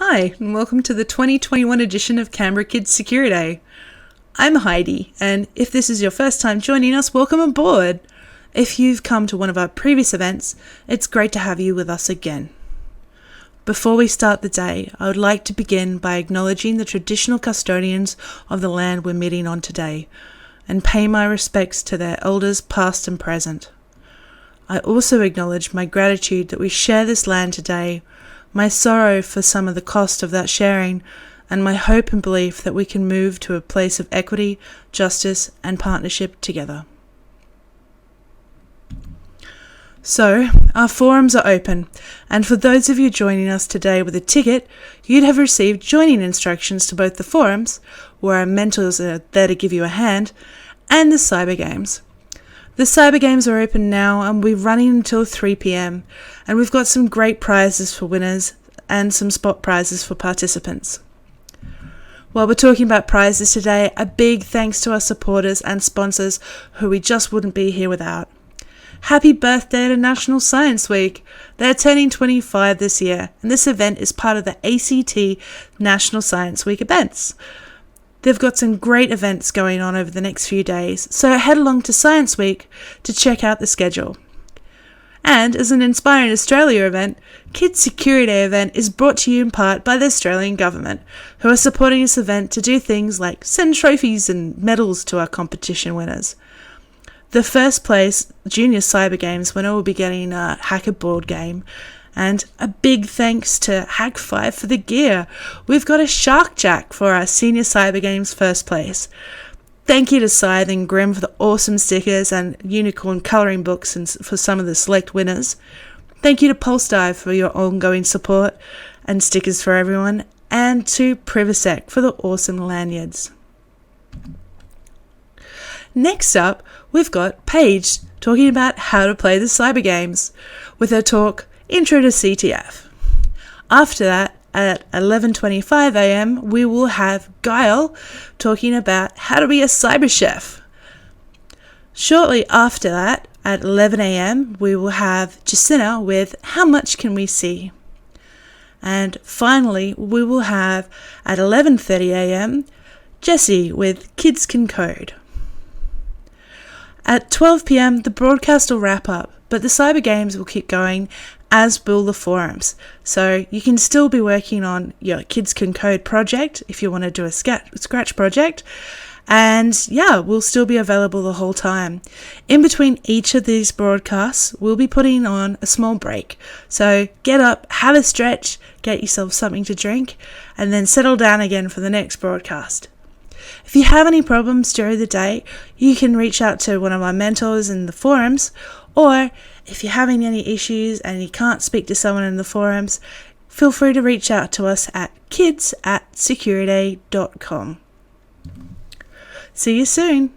Hi, and welcome to the 2021 edition of Canberra Kids SecuriDay. I'm Heidi, and if this is your first time joining us, welcome aboard. If you've come to one of our previous events, it's great to have you with us again. Before we start the day, I would like to begin by acknowledging the traditional custodians of the land we're meeting on today, and pay my respects to their elders past and present. I also acknowledge my gratitude that we share this land today, my sorrow for some of the cost of that sharing, and my hope and belief that we can move to a place of equity, justice, and partnership together. So, our forums are open, and for those of you joining us today with a ticket, you'd have received joining instructions to both the forums, where our mentors are there to give you a hand, and the Cybergames. The Cybergames are open now and we're running until 3 p.m, and we've got some great prizes for winners and some spot prizes for participants. While we're talking about prizes today, a big thanks to our supporters and sponsors who we just wouldn't be here without. Happy birthday to National Science Week! They're turning 25 this year, and this event is part of the ACT National Science Week events. They've got some great events going on over the next few days, so head along to Science Week to check out the schedule. And as an Inspiring Australia event, Kids SecuriDay event is brought to you in part by the Australian Government, who are supporting this event to do things like send trophies and medals to our competition winners. The first place Junior Cybergames winner will be getting a Hacker board game, and a big thanks to Hack5 for the gear. We've got a Shark Jack for our Senior Cybergames first place. Thank you to Scythe and Grim for the awesome stickers and unicorn colouring books and for some of the select winners. Thank you to Pulse Dive for your ongoing support and stickers for everyone, and to Privisec for the awesome lanyards. Next up, we've got Paige talking about how to play the Cybergames with her talk Intro to CTF. After that, at 11:25 a.m, we will have Guile talking about how to be a cyber chef. Shortly after that, at 11 a.m, we will have Jacinta with How Much Can We See? And finally, we will have at 11:30 a.m, Jessie with Kids Can Code. At 12 p.m, the broadcast will wrap up, but the Cybergames will keep going, as will the forums. So you can still be working on your Kids Can Code project if you want to do a scratch project. And yeah, we'll still be available the whole time. In between each of these broadcasts, we'll be putting on a small break. So get up, have a stretch, get yourself something to drink, and then settle down again for the next broadcast. If you have any problems during the day, you can reach out to one of our mentors in the forums, or if you're having any issues and you can't speak to someone in the forums, feel free to reach out to us at kids@securiday.com. See you soon!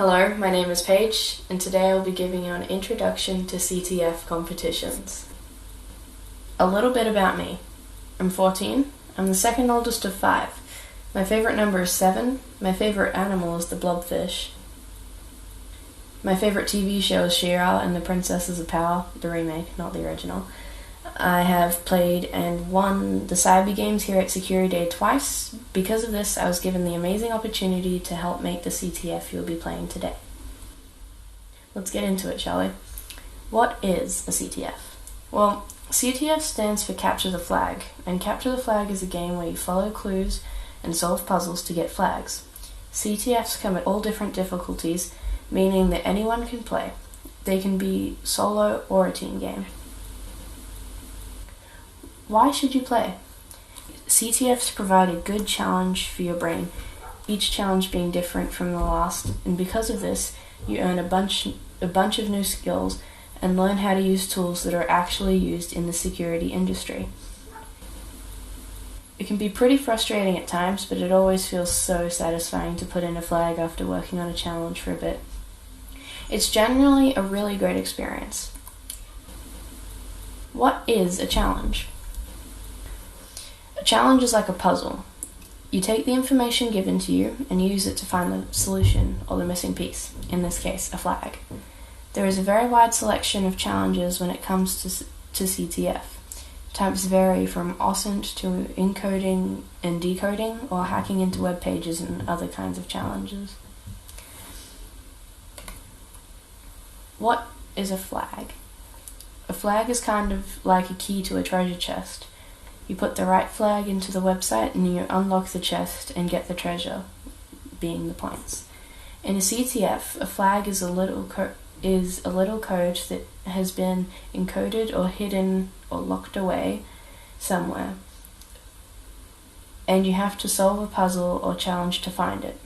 Hello, my name is Paige, and today I'll be giving you an introduction to Ctf Competitions. A little bit about me. I'm 14. I'm the second oldest of 5. My favourite number is 7. My favourite animal is the blobfish. My favourite TV show is She-Ra and the Princesses of Power, the remake, not the original. I have played and won the Cybergames here at SecuriDay twice. Because of this, I was given the amazing opportunity to help make the Ctf you'll be playing today. Let's get into it, shall we? What is a Ctf? Well, Ctf stands for Capture the Flag, and Capture the Flag is a game where you follow clues and solve puzzles to get flags. Ctfs come at all different difficulties, meaning that anyone can play. They can be solo or a team game. Why should you play? Ctfs provide a good challenge for your brain, each challenge being different from the last, and because of this, you earn a bunch of new skills and learn how to use tools that are actually used in the security industry. It can be pretty frustrating at times, but it always feels so satisfying to put in a flag after working on a challenge for a bit. It's generally a really great experience. What is a challenge? A challenge is like a puzzle. You take the information given to you and use it to find the solution or the missing piece, in this case, a flag. There is a very wide selection of challenges when it comes to Ctf. Types vary from OSINT to encoding and decoding or hacking into web pages and other kinds of challenges. What is a flag? A flag is kind of like a key to a treasure chest. You put the right flag into the website and you unlock the chest and get the treasure, being the points. In a Ctf, a flag is a little code that has been encoded or hidden or locked away somewhere, and you have to solve a puzzle or challenge to find it.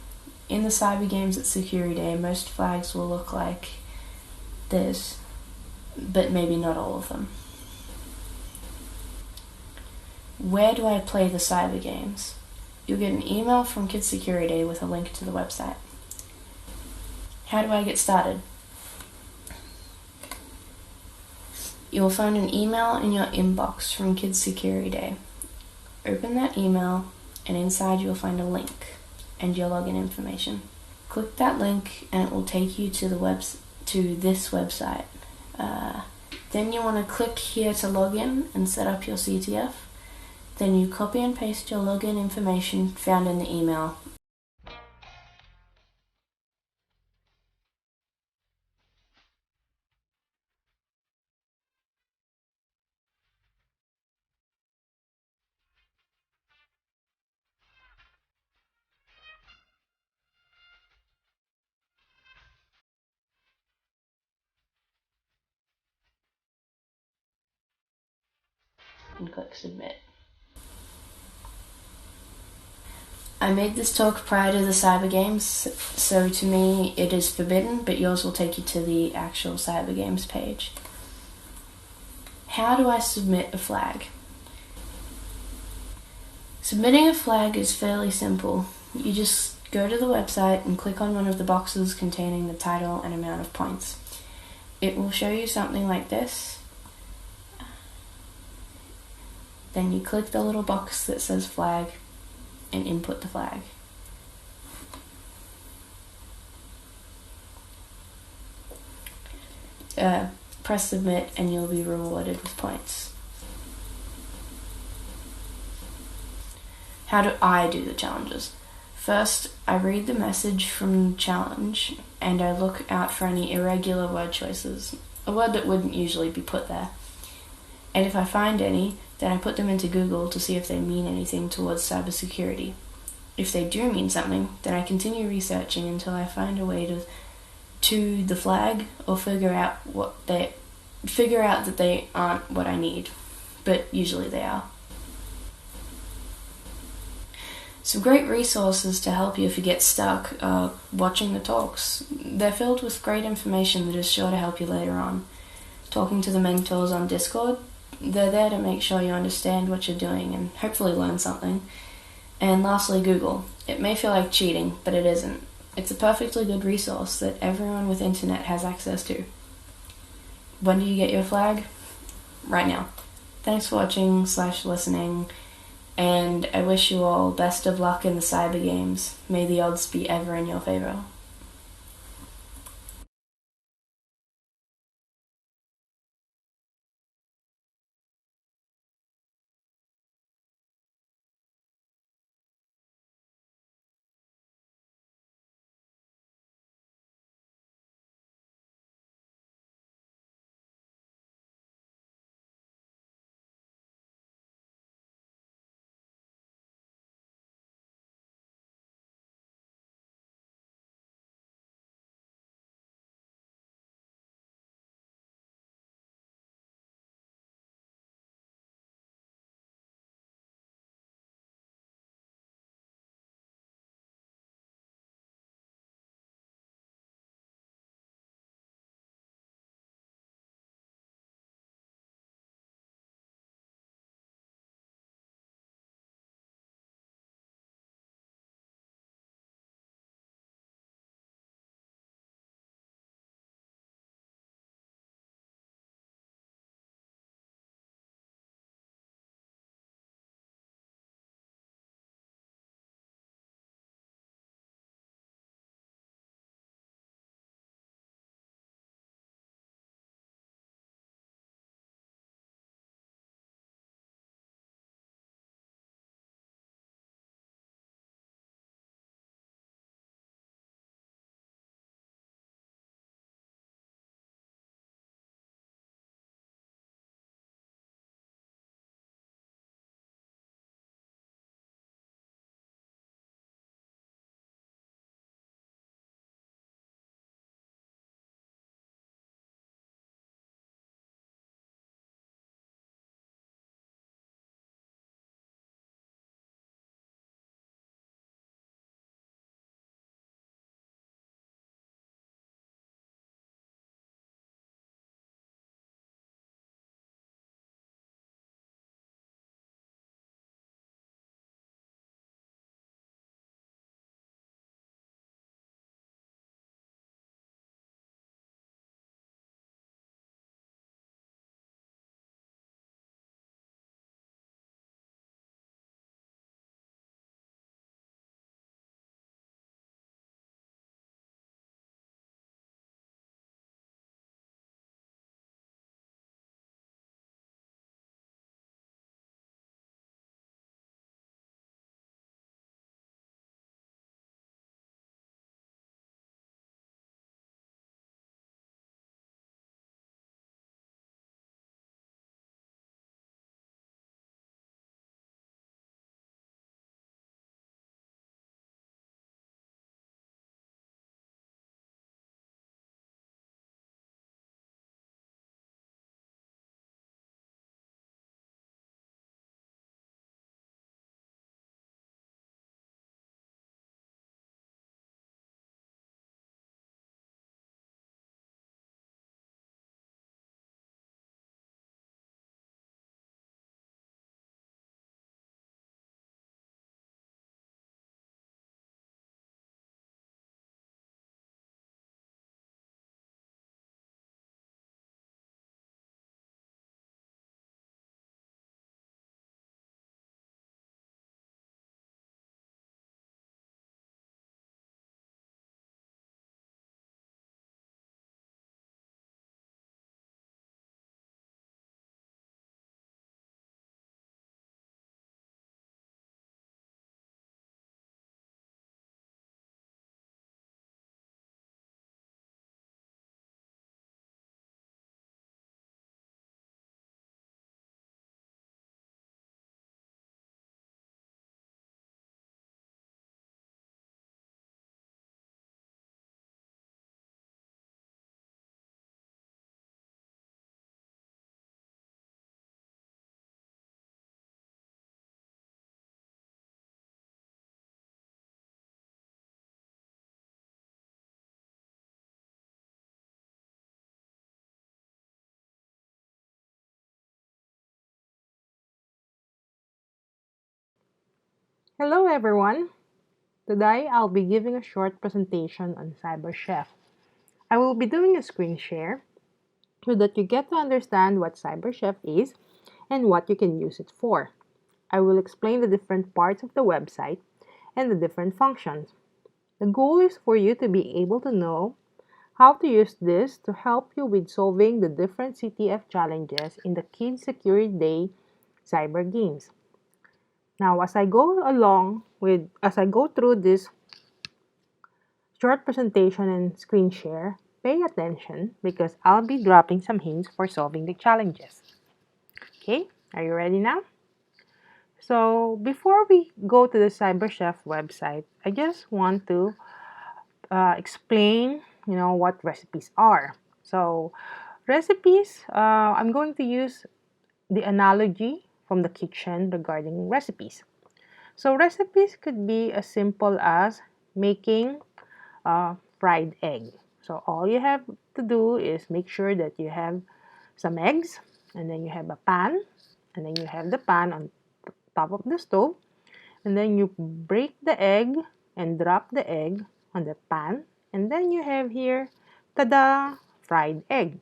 In the Cybergames at SecuriDay, most flags will look like this, but maybe not all of them. Where do I play the Cybergames? You'll get an email from Kids SecuriDay with a link to the website. How do I get started? You'll find an email in your inbox from Kids SecuriDay. Open that email, and inside you'll find a link and your login information. Click that link and it will take you to this website. Then you want to click here to log in and set up your Ctf. Then you copy and paste your login information found in the email. And click submit. I made this talk prior to the Cybergames, so to me it is forbidden, but yours will take you to the actual Cybergames page. How do I submit a flag? Submitting a flag is fairly simple. You just go to the website and click on one of the boxes containing the title and amount of points. It will show you something like this. Then you click the little box that says flag and input the flag. Press submit and you'll be rewarded with points. How do I do the challenges? First, I read the message from the challenge and I look out for any irregular word choices, a word that wouldn't usually be put there. And if I find any, then I put them into Google to see if they mean anything towards cybersecurity. If they do mean something, then I continue researching until I find a way to the flag or figure out that they aren't what I need, but usually they are. Some great resources to help you if you get stuck are watching the talks. They're filled with great information that is sure to help you later on. Talking to the mentors on Discord, they're there to make sure you understand what you're doing and hopefully learn something. And lastly, Google. It may feel like cheating, but it isn't. It's a perfectly good resource that everyone with internet has access to. When do you get your flag? Right now. Thanks for watching/listening, and I wish you all best of luck in the Cybergames. May the odds be ever in your favor. Hello, everyone. Today, I'll be giving a short presentation on CyberChef. I will be doing a screen share so that you get to understand what CyberChef is and what you can use it for. I will explain the different parts of the website and the different functions. The goal is for you to be able to know how to use this to help you with solving the different CTF challenges in the Kids SecuriDay Cybergames. Now, as I go through this short presentation and screen share, pay attention because I'll be dropping some hints for solving the challenges. Okay, are you ready now? So before we go to the CyberChef website, I just want to explain, what recipes are. So recipes, I'm going to use the analogy from the kitchen regarding recipes. So recipes could be as simple as making a fried egg. So all you have to do is make sure that you have some eggs, and then you have a pan, and then you have the pan on top of the stove, and then you break the egg and drop the egg on the pan, and then you have here, tada, fried egg.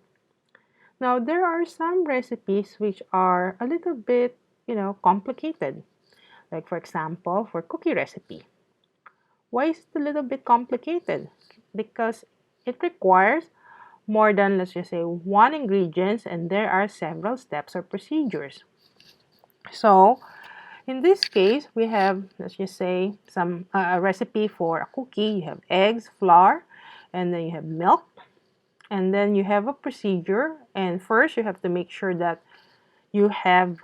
Now there are some recipes which are a little bit, complicated. Like for example, for cookie recipe. Why is it a little bit complicated? Because it requires more than, let's just say, one ingredient, and there are several steps or procedures. So in this case, we have, let's just say, some a recipe for a cookie. You have eggs, flour, and then you have milk, and then you have a procedure. And first, you have to make sure that you have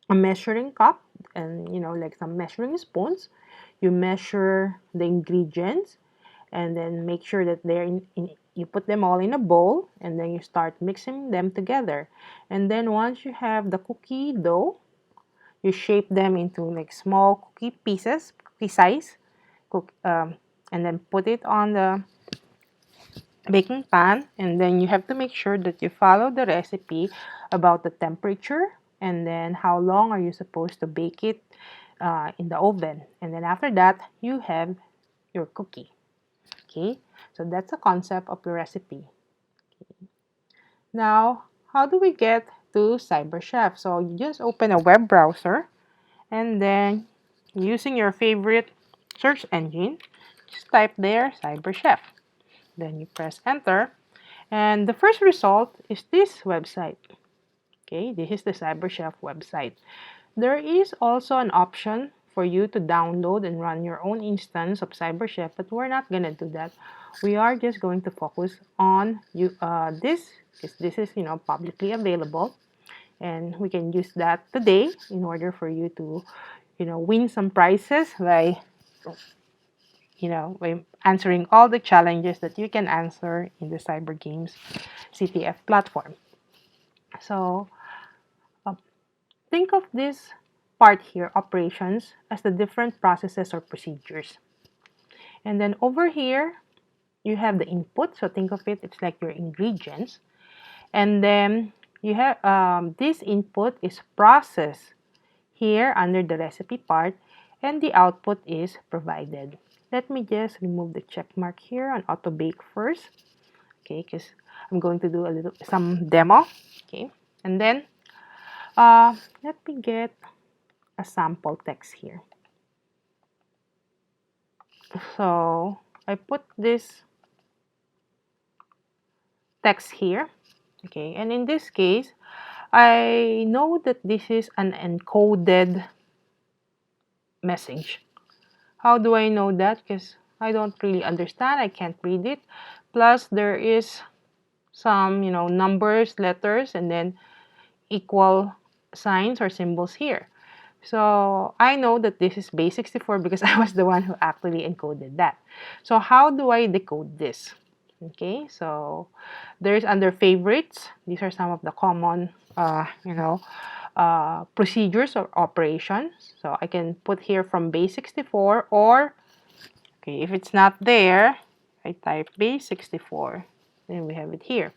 a measuring cup and, like some measuring spoons. You measure the ingredients, and then make sure that you put them all in a bowl, and then you start mixing them together. And then once you have the cookie dough, you shape them into like small cookie pieces, cookie size, and then put it on the baking pan. And then you have to make sure that you follow the recipe about the temperature, and then how long are you supposed to bake it in the oven. And then after that, you have your cookie. Okay, so that's the concept of the recipe. Now, how do we get to CyberChef? So you just open a web browser, and then using your favorite search engine, just type there CyberChef. Then you press enter, and the first result is this website. Okay, this is the CyberChef website. There is also an option for you to download and run your own instance of CyberChef, but we're not gonna do that. We are just going to focus on this, because this is publicly available, and we can use that today in order for you to win some prizes by by answering all the challenges that you can answer in the Cybergames CTF platform. So think of this part here, operations, as the different processes or procedures. And then over here, you have the input. So think of it, it's like your ingredients. And then you have this input is processed here under the recipe part, and the output is provided. Let me just remove the check mark here on auto bake first, okay, because I'm going to do some demo, okay. And then let me get a sample text here. So I put this text here, okay, and in this case, I know that this is an encoded message. How do I know that? Because I don't really understand. I can't read it. Plus, there is some, numbers, letters, and then equal signs or symbols here. So I know that this is base 64 because I was the one who actually encoded that. So how do I decode this? Okay, so there's under favorites. These are some of the common, procedures or operations. So I can put here from base 64, or, okay, if it's not there, I type base 64. Then we have it here.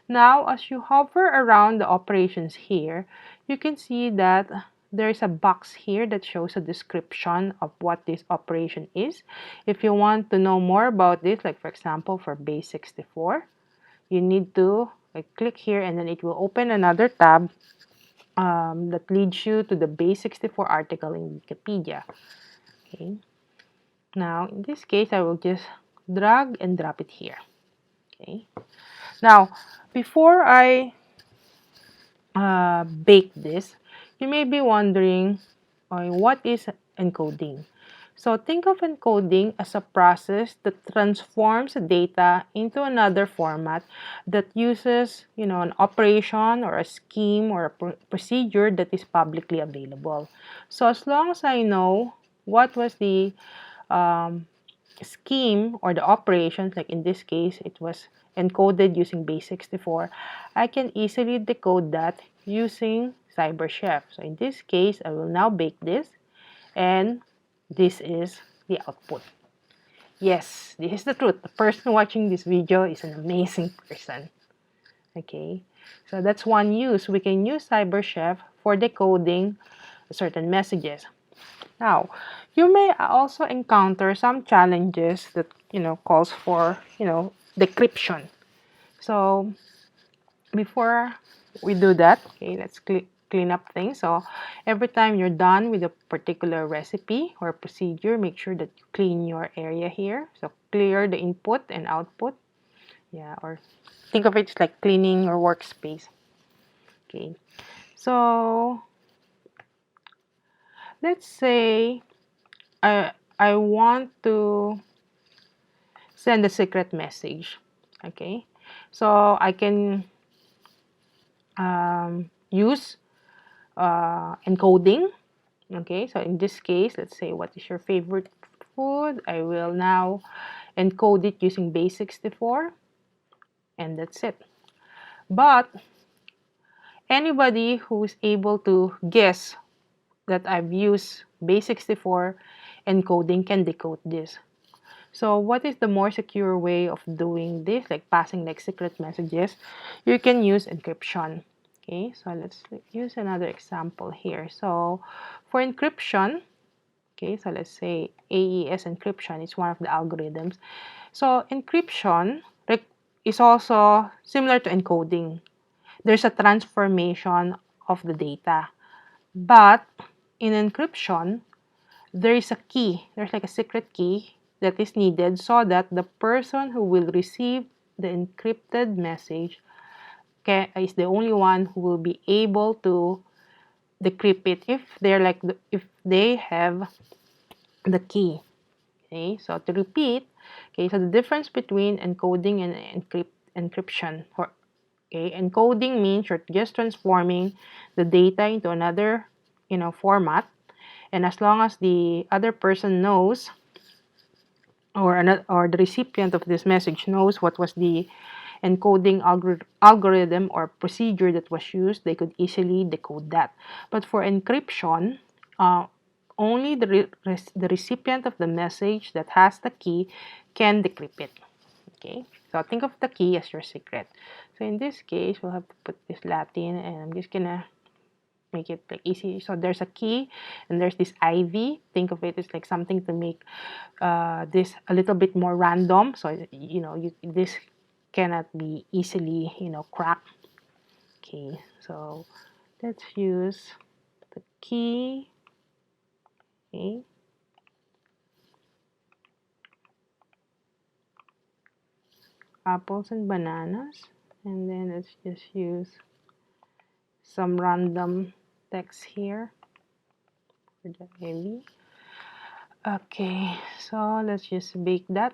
Now, as you hover around the operations here, you can see that there's a box here that shows a description of what this operation is. If you want to know more about this, like for example for base 64, you need to click here, and then it will open another tab that leads you to the base 64 article in Wikipedia. Okay. Now in this case, I will just drag and drop it here. Okay. Now before I bake this, you may be wondering, what is encoding? So think of encoding as a process that transforms data into another format that uses, an operation or a scheme or a procedure that is publicly available. So as long as I know what was the scheme or the operations, like in this case, it was encoded using base 64, I can easily decode that using CyberChef. So in this case, I will now bake this, and this is the output. Yes, this is the truth. The person watching this video is an amazing person. Okay, so that's one use. We can use CyberChef for decoding certain messages. Now, you may also encounter some challenges that, calls for, decryption. So, before we do that, okay, let's clean up things. So, every time you're done with a particular recipe or procedure, make sure that you clean your area here. So, clear the input and output. Yeah, or think of it as like cleaning your workspace. Okay, so let's say I want to send a secret message. Okay, so I can use encoding. Okay, so in this case, let's say, what is your favorite food? I will now encode it using base 64, and that's it. But anybody who is able to guess that I've used base 64 encoding can decode this. So what is the more secure way of doing this, like passing like secret messages? You can use encryption. Okay, so let's use another example here. So for encryption, okay, so let's say AES encryption is one of the algorithms. So encryption is also similar to encoding. There's a transformation of the data. But in encryption, there is a key. There's like a secret key that is needed so that the person who will receive the encrypted message is the only one who will be able to decrypt it if they have the key. Okay, so to repeat, okay, so the difference between encoding and encryption. Okay, encoding means you're just transforming the data into another, format, and as long as the other person knows, or the recipient of this message knows what was the encoding algorithm or procedure that was used, they could easily decode that. But for encryption, only the recipient of the message that has the key can decrypt it. Okay, so think of the key as your secret. So in this case, we'll have to put this Latin, and I'm just gonna make it like easy. So there's a key, and there's this IV. Think of it as like something to make this a little bit more random. So this cannot be easily cracked. Okay, so let's use the key. Okay. Apples and bananas, and then let's just use some random text here for the IV. Okay, so let's just bake that.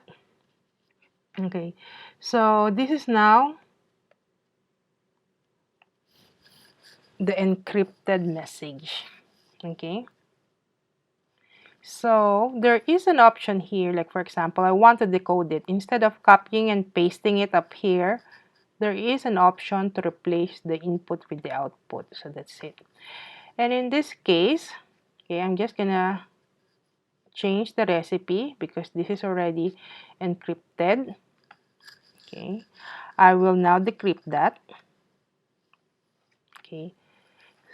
Okay, so this is now the encrypted message. Okay, so there is an option here, like for example, I want to decode it. Instead of copying and pasting it up here, there is an option to replace the input with the output. So that's it. And in this case, okay, I'm just gonna change the recipe because this is already encrypted. Okay, I will now decrypt that. Okay,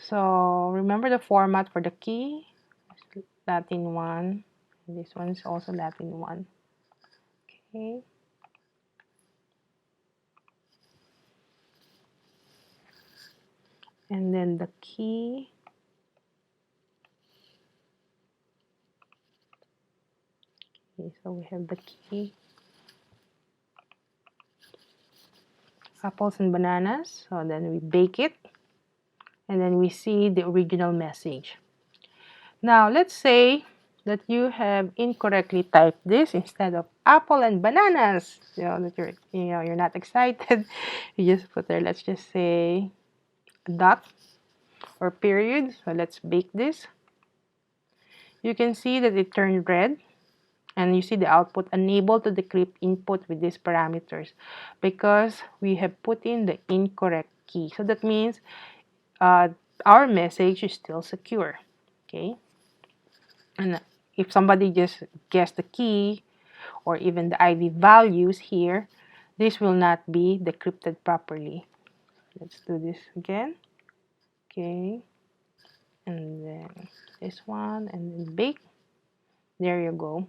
So remember the format for the key, Latin 1. This one is also Latin 1. Okay. And then the key. Okay, so we have the key. Apples and bananas. So then we bake it. And then we see the original message. Now let's say that you have incorrectly typed this instead of apple and bananas. You know that you're not excited. You just put there, let's just say a dot or period. So let's bake this. You can see that it turned red, and you see the output unable to decrypt input with these parameters because we have put in the incorrect key. So that means our message is still secure. Okay. And if somebody just guessed the key or even the ID values here, this will not be decrypted properly. Let's do this again. Okay. And then this one, and then bake. There you go.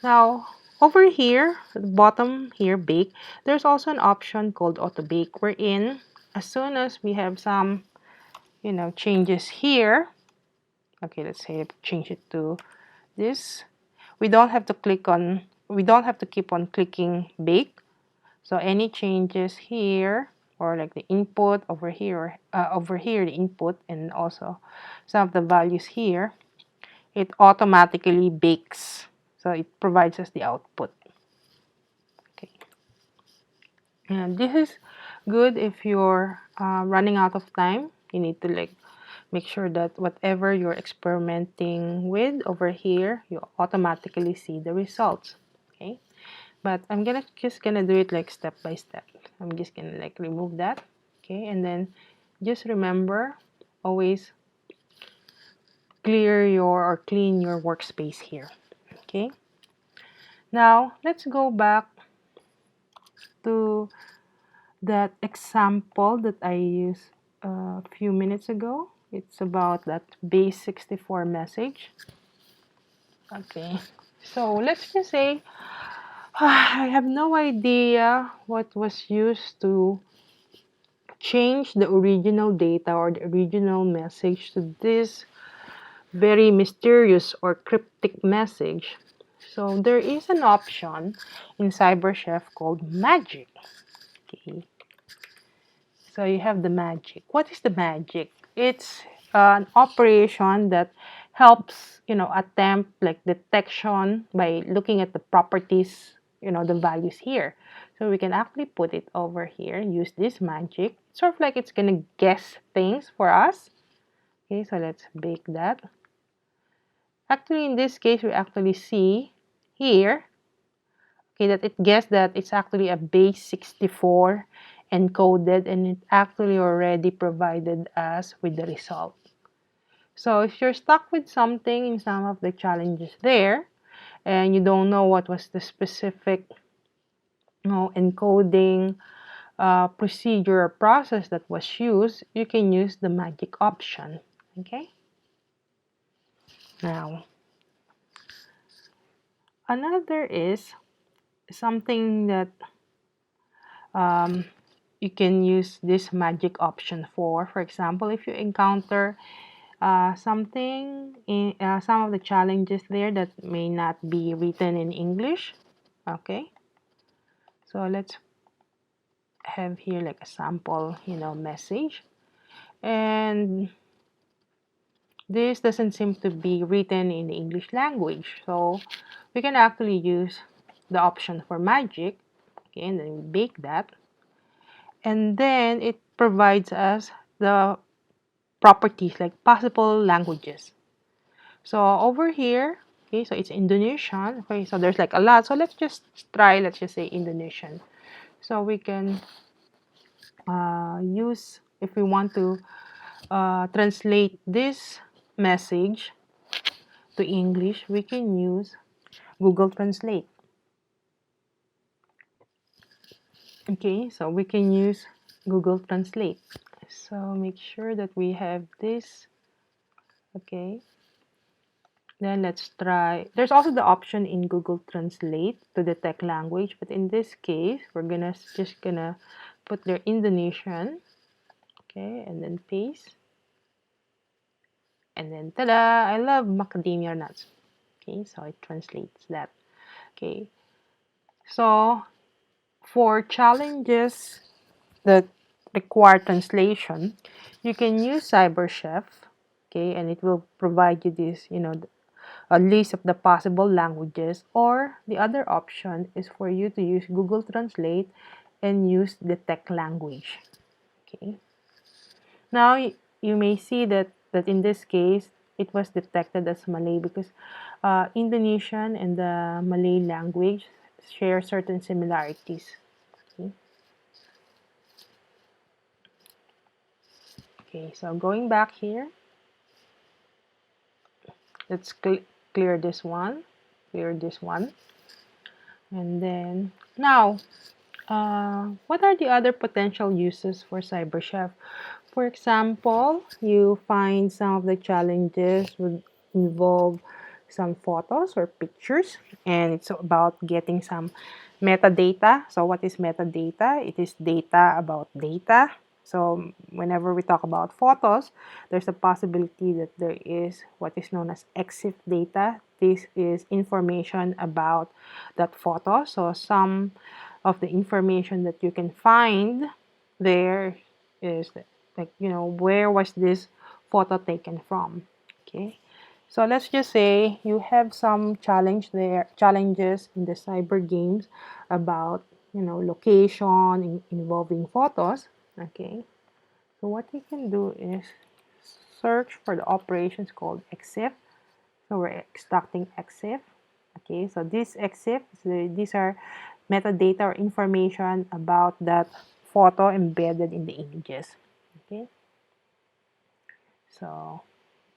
Now, over here, at the bottom here, bake, there's also an option called auto bake, wherein as soon as we have some, changes here, okay, let's say change it to this, we don't have to keep on clicking bake. So any changes here, or like the input over here, the input, and also some of the values here, it automatically bakes. So it provides us the output. Okay. And this is good if you're running out of time. You need to make sure that whatever you're experimenting with over here, you automatically see the results. Okay. But I'm just gonna do it like step by step. I'm just gonna remove that. Okay. And then just remember, always clean your workspace here. Okay. Now let's go back to that example that I used a few minutes ago. It's about that base 64 message. Okay, so let's just say I have no idea what was used to change the original data or the original message to this very mysterious or cryptic message. So there is an option in CyberChef called magic. Okay. So you have the magic. What is the magic? It's an operation that helps, attempt detection by looking at the properties, the values here. So we can actually put it over here, use this magic. Sort of like it's gonna guess things for us. Okay, so let's bake that. Actually, in this case, we actually see here, okay, that it guessed that it's actually a base 64 encoded, and it actually already provided us with the result. So if you're stuck with something in some of the challenges there, and you don't know what was the specific encoding procedure or process that was used, you can use the magic option. Okay. Now, another is something that you can use this magic option for. For example, if you encounter something in some of the challenges there that may not be written in English. Okay, so let's have here like a sample message, and this doesn't seem to be written in the English language, so we can actually use the option for magic. Okay, and then we bake that, and then it provides us the properties like possible languages. So over here, okay, so it's Indonesian. Okay, so there's like a lot. So let's just say Indonesian. So we can use, if we want to translate this message to English, we can use Google Translate. Okay, so we can use Google Translate. So make sure that we have this. Okay. Then let's try. There's also the option in Google Translate to detect language, but in this case, we're just gonna put their Indonesian. Okay, and then paste. And then tada! I love macadamia nuts. Okay, so it translates that. Okay, so for challenges that require translation, you can use CyberChef. Okay, and it will provide you this, a list of the possible languages, or the other option is for you to use Google Translate and use detect language. Okay. Now you may see that in this case it was detected as Malay because Indonesian and the Malay language share certain similarities. Okay. Okay, so going back here, let's clear this one, and then now, what are the other potential uses for CyberChef? For example, you find some of the challenges would involve some photos or pictures, and it's about getting some metadata. So what is metadata? It is data about data. So whenever we talk about photos, there's a possibility that there is what is known as Exif data. This is information about that photo. So some of the information that you can find there is like, where was this photo taken from? Okay. So let's just say you have some challenges in the cyber games about, location involving photos. Okay. So what you can do is search for the operations called Exif. So we're extracting Exif. Okay. So this Exif, these are metadata or information about that photo embedded in the images. Okay. So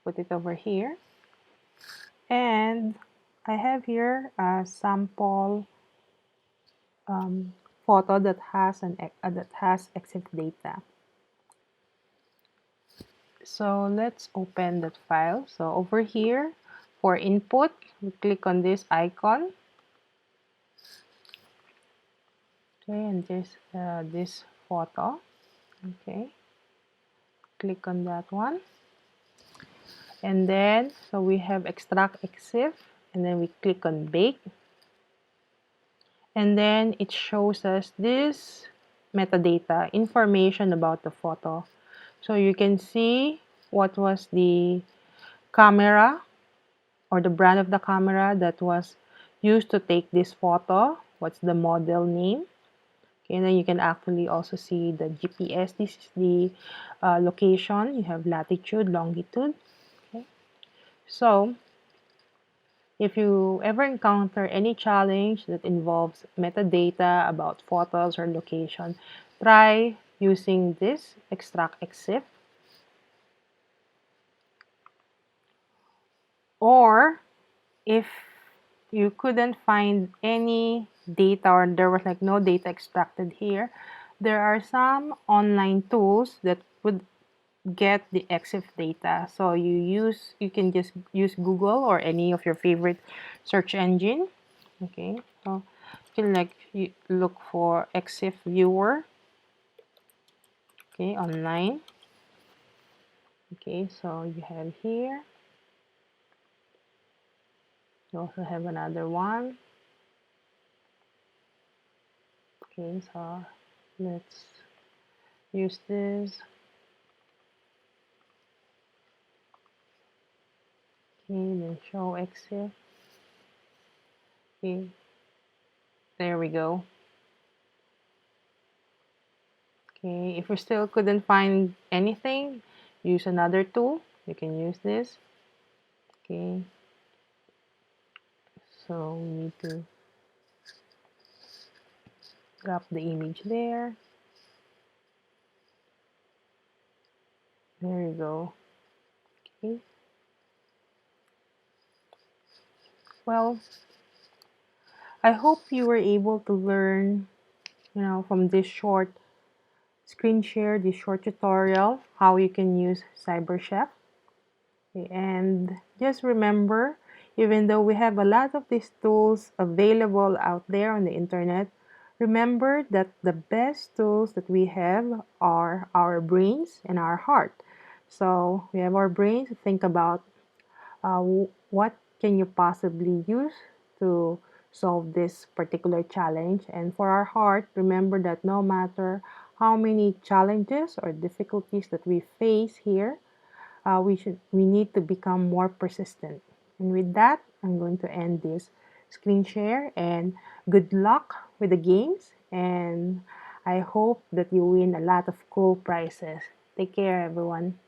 put it over here. And I have here a sample photo that has Exif data. So let's open that file. So over here for input, we click on this icon. Okay, and this photo. Okay, click on that one. And then so we have extract Exif, and then we click on bake. And then it shows us this metadata information about the photo. So you can see what was the camera or the brand of the camera that was used to take this photo, what's the model name. Okay, and then you can actually also see the GPS. This is the location. You have latitude, longitude. Okay. So if you ever encounter any challenge that involves metadata about photos or location, try using this extract Exif. Or if you couldn't find any data or there was like no data extracted here, there are some online tools that would get the Exif data. So you can just use Google or any of your favorite search engine. Okay, so you can you look for Exif viewer. Okay, online. Okay, so you have here. You also have another one. Okay, so let's use this. Okay, then show Exif. Okay, there we go. Okay, if you still couldn't find anything, use another tool. You can use this. Okay, so we need to drop the image there. There you go. Okay. Well, I hope you were able to learn, from this short screen share this short tutorial how you can use CyberChef. And just remember, even though we have a lot of these tools available out there on the internet, remember that the best tools that we have are our brains and our heart. So we have our brains to think about what can you possibly use to solve this particular challenge. And for our heart, remember that no matter how many challenges or difficulties that we face here, we need to become more persistent. And with that, I'm going to end this screen share, and good luck with the games, and I hope that you win a lot of cool prizes. Take care, everyone.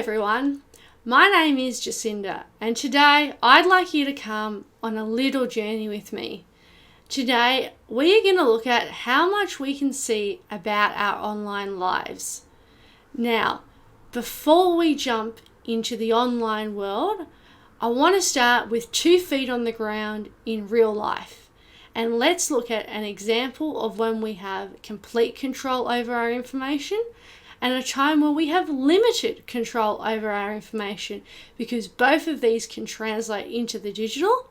everyone, my name is Jacinda, and today I'd like you to come on a little journey with me. Today we are going to look at how much we can see about our online lives. Now, before we jump into the online world, I want to start with 2 feet on the ground in real life. And let's look at an example of when we have complete control over our information and a time where we have limited control over our information, because both of these can translate into the digital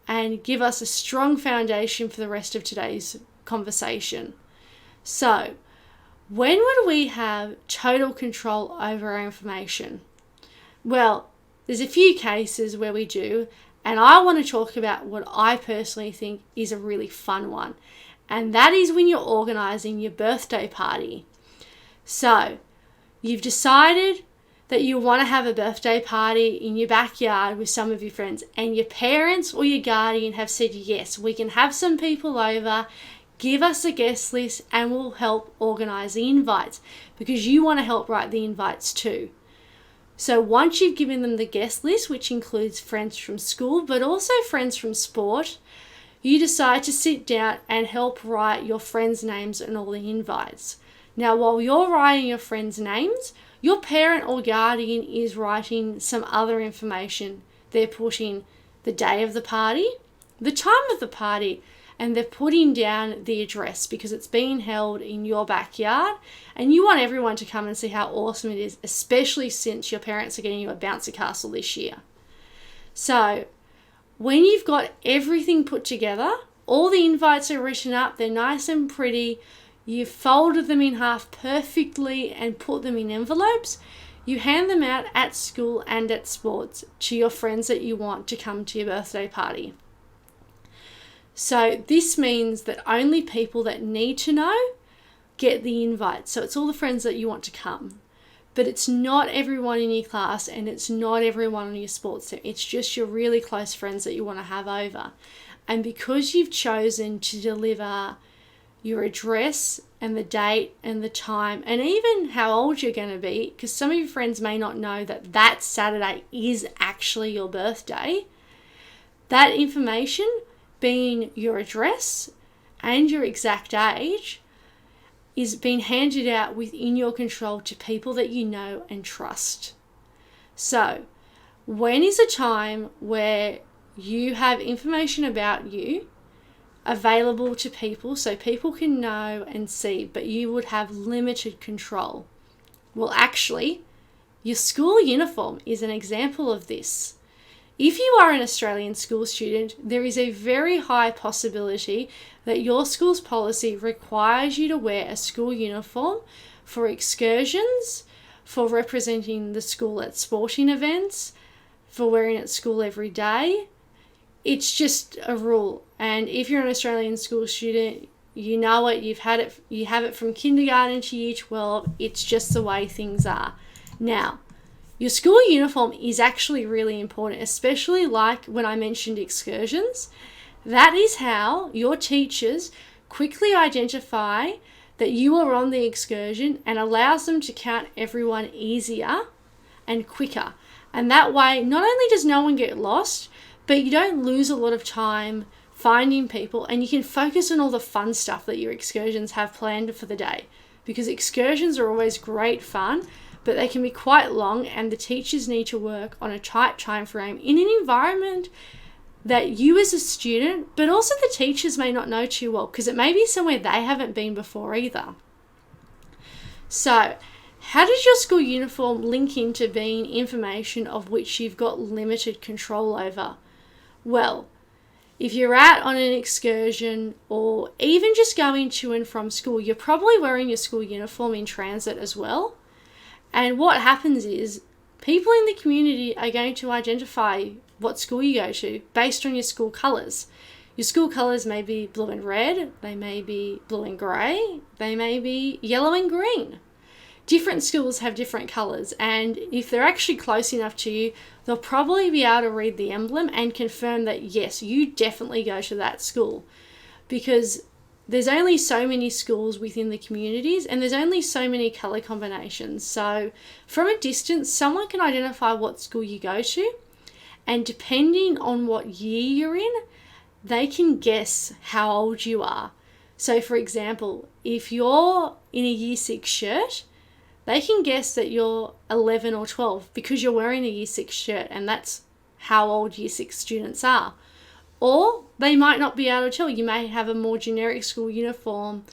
and give us a strong foundation for the rest of today's conversation. So, when would we have total control over our information? Well, there's a few cases where we do, and I want to talk about what I personally think is a really fun one, and that is when you're organising your birthday party. So, you've decided that you want to have a birthday party in your backyard with some of your friends, and your parents or your guardian have said, yes, we can have some people over, give us a guest list, and we'll help organise the invites, because you want to help write the invites too. So once you've given them the guest list, which includes friends from school, but also friends from sport, you decide to sit down and help write your friends' names and all the invites. Now, while you're writing your friends' names, your parent or guardian is writing some other information. They're putting the day of the party, the time of the party, and they're putting down the address because it's being held in your backyard and you want everyone to come and see how awesome it is, especially since your parents are getting you a bouncy castle this year. So when you've got everything put together, all the invites are written up, they're nice and pretty, you've folded them in half perfectly and put them in envelopes, you hand them out at school and at sports to your friends that you want to come to your birthday party. So this means that only people that need to know get the invite. So it's all the friends that you want to come. But it's not everyone in your class and it's not everyone on your sports team. It's just your really close friends that you want to have over. And because you've chosen to deliver your address and the date and the time and even how old you're going to be, because some of your friends may not know that that Saturday is actually your birthday, that information, being your address and your exact age, is being handed out within your control to people that you know and trust. So, when is a time where you have information about you available to people so people can know and see, but you would have limited control? Well, actually, your school uniform is an example of this. If you are an Australian school student, there is a very high possibility that your school's policy requires you to wear a school uniform for excursions, for representing the school at sporting events, for wearing it at school every day. It's just a rule. And if you're an Australian school student, you know it, you have it from kindergarten to year 12. It's just the way things are. Now, your school uniform is actually really important, especially like when I mentioned excursions. That is how your teachers quickly identify that you are on the excursion and allows them to count everyone easier and quicker. And that way, not only does no one get lost, but you don't lose a lot of time finding people and you can focus on all the fun stuff that your excursions have planned for the day. Because excursions are always great fun, but they can be quite long and the teachers need to work on a tight time frame in an environment that you as a student, but also the teachers may not know too well because it may be somewhere they haven't been before either. So, how does your school uniform link into being information of which you've got limited control over? Well, if you're out on an excursion or even just going to and from school, you're probably wearing your school uniform in transit as well. And what happens is people in the community are going to identify what school you go to based on your school colours. Your school colours may be blue and red, they may be blue and grey, they may be yellow and green. Different schools have different colours, and if they're actually close enough to you, they'll probably be able to read the emblem and confirm that yes, you definitely go to that school. Because there's only so many schools within the communities, and there's only so many colour combinations. So from a distance, someone can identify what school you go to, and depending on what year you're in, they can guess how old you are. So for example, if you're in a year 6 shirt, they can guess that you're 11 or 12 because you're wearing a year 6 shirt, and that's how old year 6 students are. Or they might not be able to tell. You may have a more generic school uniform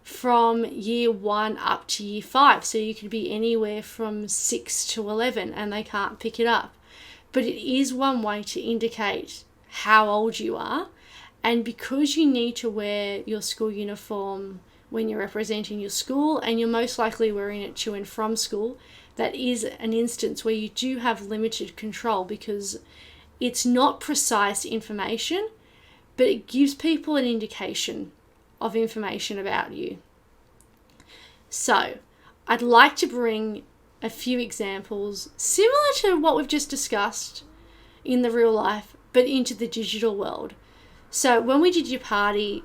from year 1 up to year 5. So you could be anywhere from 6 to 11 and they can't pick it up. But it is one way to indicate how old you are. And because you need to wear your school uniform when you're representing your school, and you're most likely wearing it to and from school, that is an instance where you do have limited control, because it's not precise information, but it gives people an indication of information about you. So I'd like to bring a few examples similar to what we've just discussed in the real life, but into the digital world. So when we did your party,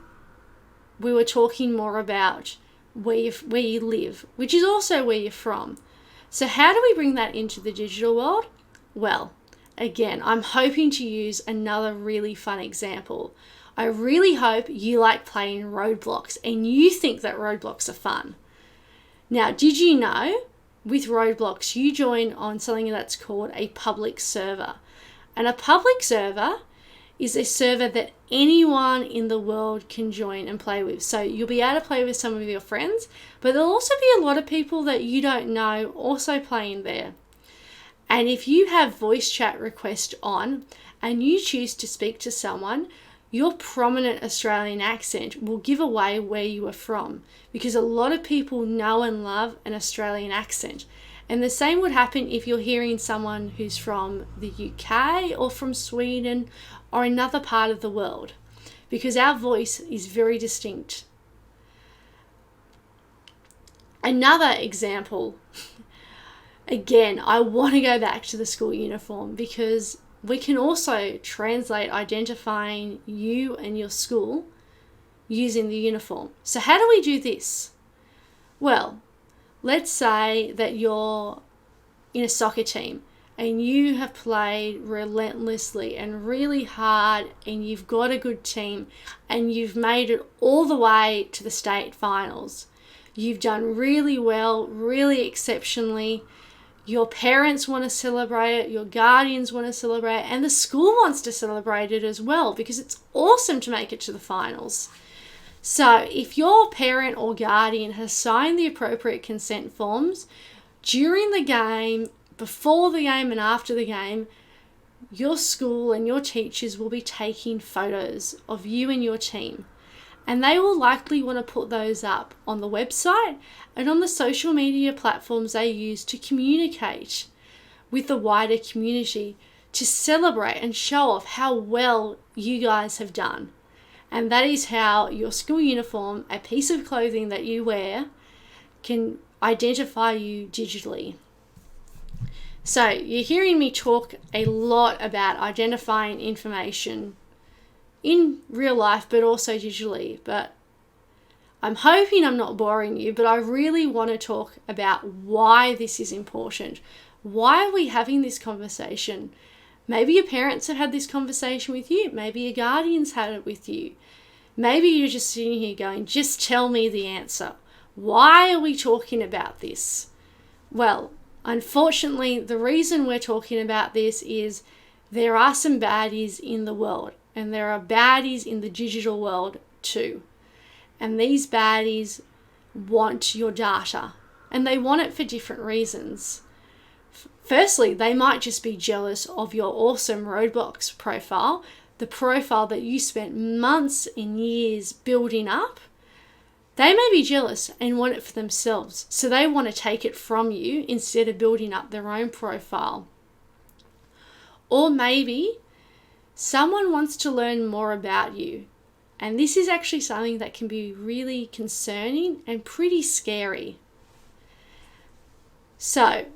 we were talking more about where you live, which is also where you're from. So how do we bring that into the digital world? Well, again, I'm hoping to use another really fun example. I really hope you like playing Roadblocks and you think that Roadblocks are fun. Now, did you know with Roadblocks you join on something that's called a public server? And a public server is a server that anyone in the world can join and play with. So you'll be able to play with some of your friends, but there'll also be a lot of people that you don't know also playing there. And if you have voice chat request on and you choose to speak to someone, your prominent Australian accent will give away where you are from, because a lot of people know and love an Australian accent. And the same would happen if you're hearing someone who's from the UK or from Sweden or another part of the world, because our voice is very distinct. Another example, again, I want to go back to the school uniform, because we can also translate identifying you and your school using the uniform. So how do we do this? Well, let's say that you're in a soccer team and you have played relentlessly and really hard, and you've got a good team and you've made it all the way to the state finals. You've done really well, really exceptionally. Your parents want to celebrate it, your guardians want to celebrate it, and the school wants to celebrate it as well, because it's awesome to make it to the finals. So if your parent or guardian has signed the appropriate consent forms during the game, before the game and after the game, your school and your teachers will be taking photos of you and your team. And they will likely want to put those up on the website and on the social media platforms they use to communicate with the wider community, to celebrate and show off how well you guys have done. And that is how your school uniform, a piece of clothing that you wear, can identify you digitally. So you're hearing me talk a lot about identifying information in real life, but also digitally. But I'm hoping I'm not boring you, but I really want to talk about why this is important. Why are we having this conversation? Maybe your parents have had this conversation with you. Maybe your guardians had it with you. Maybe you're just sitting here going, just tell me the answer. Why are we talking about this? Well, unfortunately, the reason we're talking about this is there are some baddies in the world, and there are baddies in the digital world too. And these baddies want your data, and they want it for different reasons. Firstly, they might just be jealous of your awesome Roadblocks profile, the profile that you spent months and years building up. They may be jealous and want it for themselves, so they want to take it from you instead of building up their own profile. Or maybe someone wants to learn more about you, and this is actually something that can be really concerning and pretty scary. So,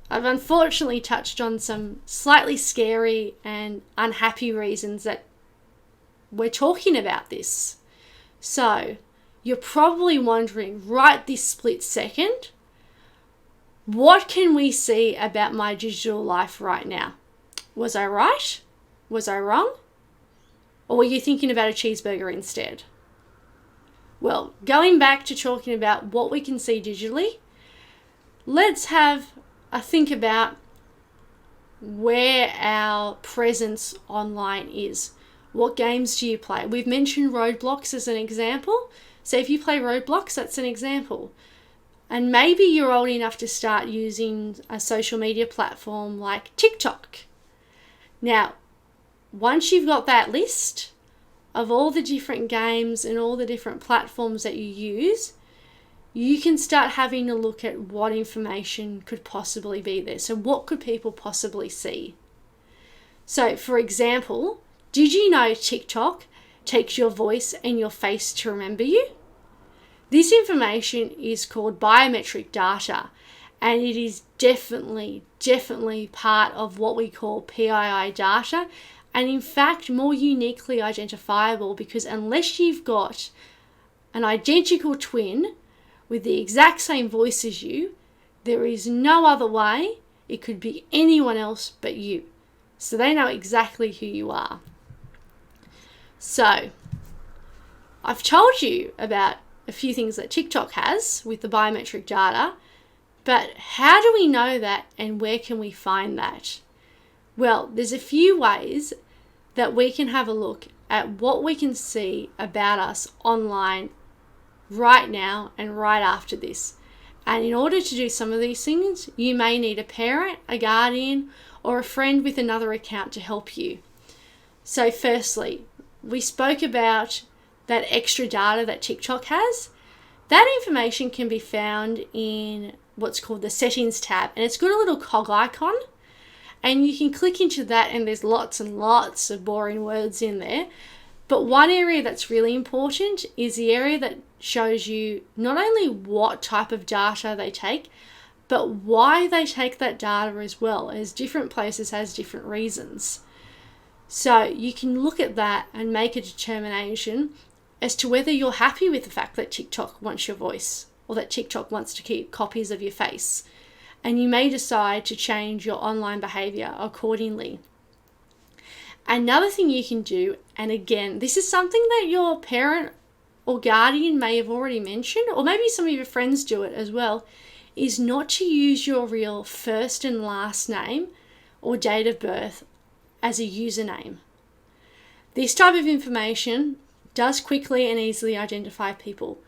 I've unfortunately touched on some slightly scary and unhappy reasons that we're talking about this. So you're probably wondering right this split second, what can we see about my digital life right now? Was I right? Was I wrong? Or were you thinking about a cheeseburger instead? Well, going back to talking about what we can see digitally, let's have a think about where our presence online is. What games do you play? We've mentioned Roblox as an example. So if you play Roblox, that's an example. And maybe you're old enough to start using a social media platform like TikTok. Now, once you've got that list of all the different games and all the different platforms that you use, you can start having a look at what information could possibly be there. So what could people possibly see? So for example, did you know TikTok takes your voice and your face to remember you? This information is called biometric data, and it is definitely part of what we call PII data, and in fact more uniquely identifiable, because unless you've got an identical twin with the exact same voice as you, there is no other way it could be anyone else but you. So they know exactly who you are. So I've told you about a few things that TikTok has with the biometric data, but how do we know that and where can we find that? Well, there's a few ways that we can have a look at what we can see about us online right now and right after this. And in order to do some of these things, you may need a parent, a guardian, or a friend with another account to help you. So firstly, we spoke about that extra data that TikTok has. That information can be found in what's called the settings tab, and it's got a little cog icon, and you can click into that and there's lots and lots of boring words in there. But one area that's really important is the area that shows you not only what type of data they take, but why they take that data as well, as different places has different reasons. So you can look at that and make a determination as to whether you're happy with the fact that TikTok wants your voice or that TikTok wants to keep copies of your face. And you may decide to change your online behavior accordingly. Another thing you can do, and again, this is something that your parent or guardian may have already mentioned, or maybe some of your friends do it as well, is not to use your real first and last name or date of birth as a username. This type of information does quickly and easily identify people.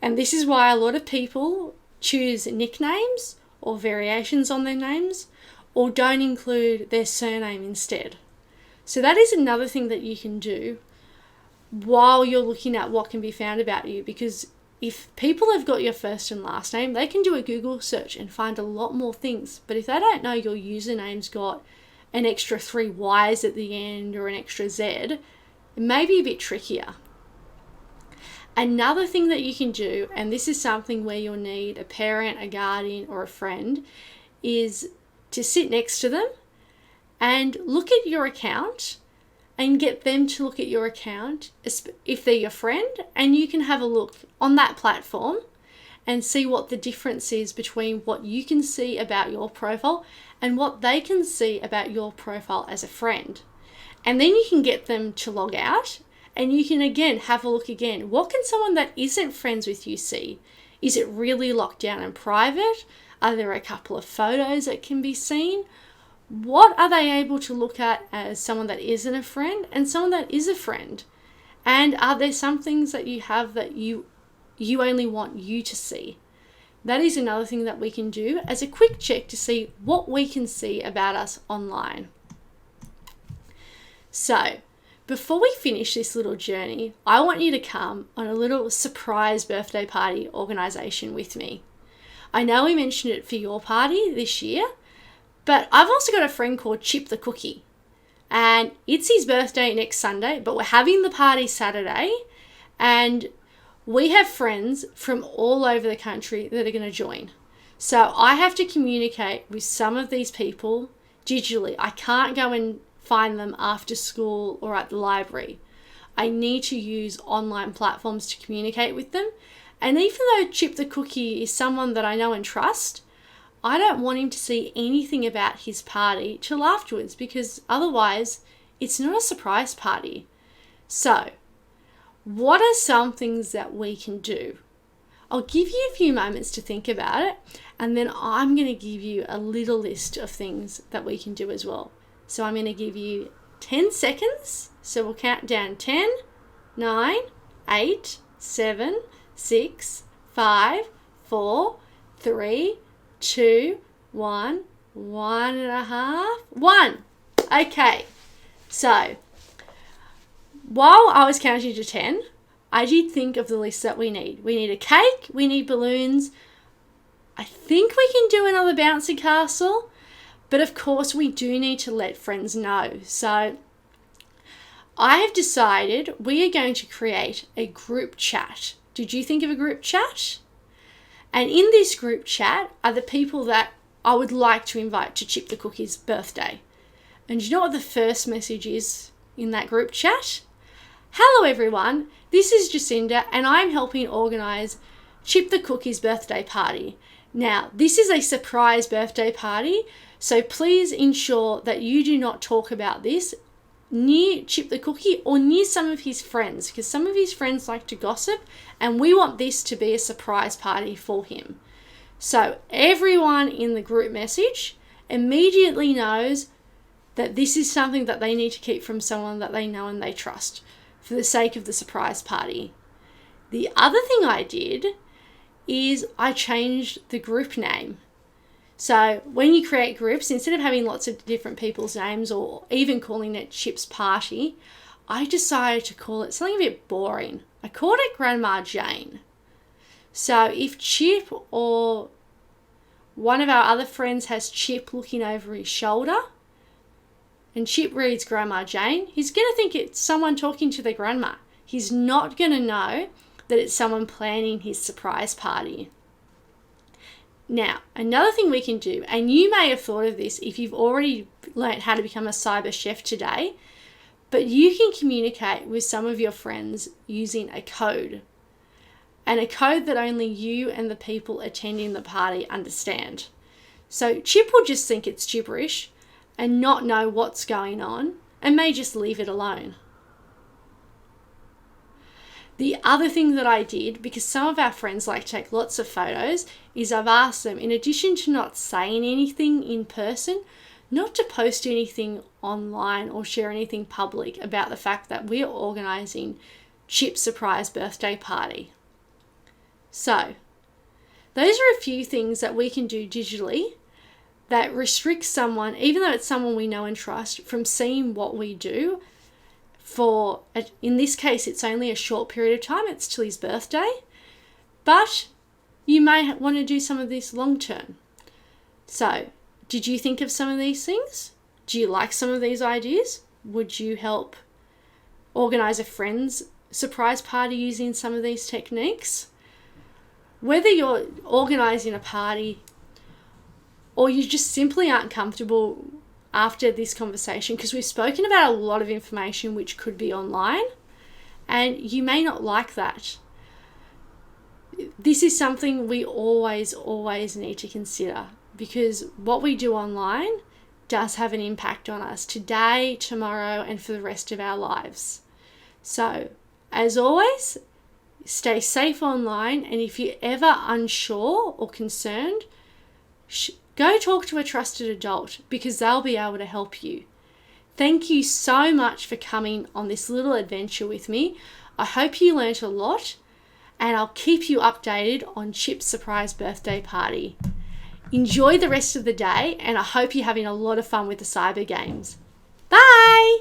And this is why a lot of people choose nicknames or variations on their names, or don't include their surname instead. So that is another thing that you can do while you're looking at what can be found about you, because if people have got your first and last name, they can do a Google search and find a lot more things. But if they don't know your username's got an extra 3 Y's at the end or an extra Z, it may be a bit trickier. Another thing that you can do, and this is something where you'll need a parent, a guardian, or a friend, is to sit next to them and look at your account and get them to look at your account if they're your friend, and you can have a look on that platform and see what the difference is between what you can see about your profile and what they can see about your profile as a friend. And then you can get them to log out, and you can again have a look again. What can someone that isn't friends with you see? Is it really locked down and private? Are there a couple of photos that can be seen? What are they able to look at as someone that isn't a friend and someone that is a friend? And are there some things that you have that you only want you to see? That is another thing that we can do as a quick check to see what we can see about us online. So, before we finish this little journey, I want you to come on a little surprise birthday party organisation with me. I know we mentioned it for your party this year, but I've also got a friend called Chip the Cookie, and it's his birthday next Sunday, but we're having the party Saturday, and we have friends from all over the country that are going to join. So I have to communicate with some of these people digitally. I can't go and find them after school or at the library. I need to use online platforms to communicate with them. And even though Chip the Cookie is someone that I know and trust, I don't want him to see anything about his party till afterwards, because otherwise it's not a surprise party. So, what are some things that we can do? I'll give you a few moments to think about it, and then I'm going to give you a little list of things that we can do as well. So I'm going to give you 10 seconds. So we'll count down 10, 9, 8, 7, 6, 5, 4, 3, 2, 1, 1.5, 1. Okay, so while I was counting to 10, I did think of the list that we need. We need a cake, we need balloons. I think we can do another bouncy castle, but of course we do need to let friends know. So I have decided we are going to create a group chat. Did you think of a group chat? And in this group chat are the people that I would like to invite to Chip the Cookie's birthday. And do you know what the first message is in that group chat? Hello everyone, this is Jacinda and I'm helping organise Chip the Cookie's birthday party. Now, this is a surprise birthday party, so please ensure that you do not talk about this near Chip the Cookie or near some of his friends, because some of his friends like to gossip and we want this to be a surprise party for him. So everyone in the group message immediately knows that this is something that they need to keep from someone that they know and they trust, for the sake of the surprise party. The other thing I did is I changed the group name. So when you create groups, instead of having lots of different people's names or even calling it Chip's Party, I decided to call it something a bit boring. I called it Grandma Jane. So if Chip or one of our other friends has Chip looking over his shoulder, and Chip reads Grandma Jane, he's going to think it's someone talking to their grandma. He's not going to know that it's someone planning his surprise party. Now, another thing we can do, and you may have thought of this if you've already learned how to become a cyber chef today, but you can communicate with some of your friends using a code. And a code that only you and the people attending the party understand. So Chip will just think it's gibberish and not know what's going on and may just leave it alone. The other thing that I did, because some of our friends like to take lots of photos, is I've asked them, in addition to not saying anything in person, not to post anything online or share anything public about the fact that we're organising Chip's surprise birthday party. So, those are a few things that we can do digitally that restricts someone, even though it's someone we know and trust, from seeing what we do for, in this case, it's only a short period of time. It's till his birthday. But you may want to do some of this long term. So, did you think of some of these things? Do you like some of these ideas? Would you help organise a friend's surprise party using some of these techniques? Whether you're organising a party or you just simply aren't comfortable after this conversation, because we've spoken about a lot of information which could be online, and you may not like that. This is something we always need to consider, because what we do online does have an impact on us today, tomorrow, and for the rest of our lives. So, as always, stay safe online, and if you're ever unsure or concerned, go talk to a trusted adult, because they'll be able to help you. Thank you so much for coming on this little adventure with me. I hope you learnt a lot, and I'll keep you updated on Chip's surprise birthday party. Enjoy the rest of the day, and I hope you're having a lot of fun with the Cybergames. Bye!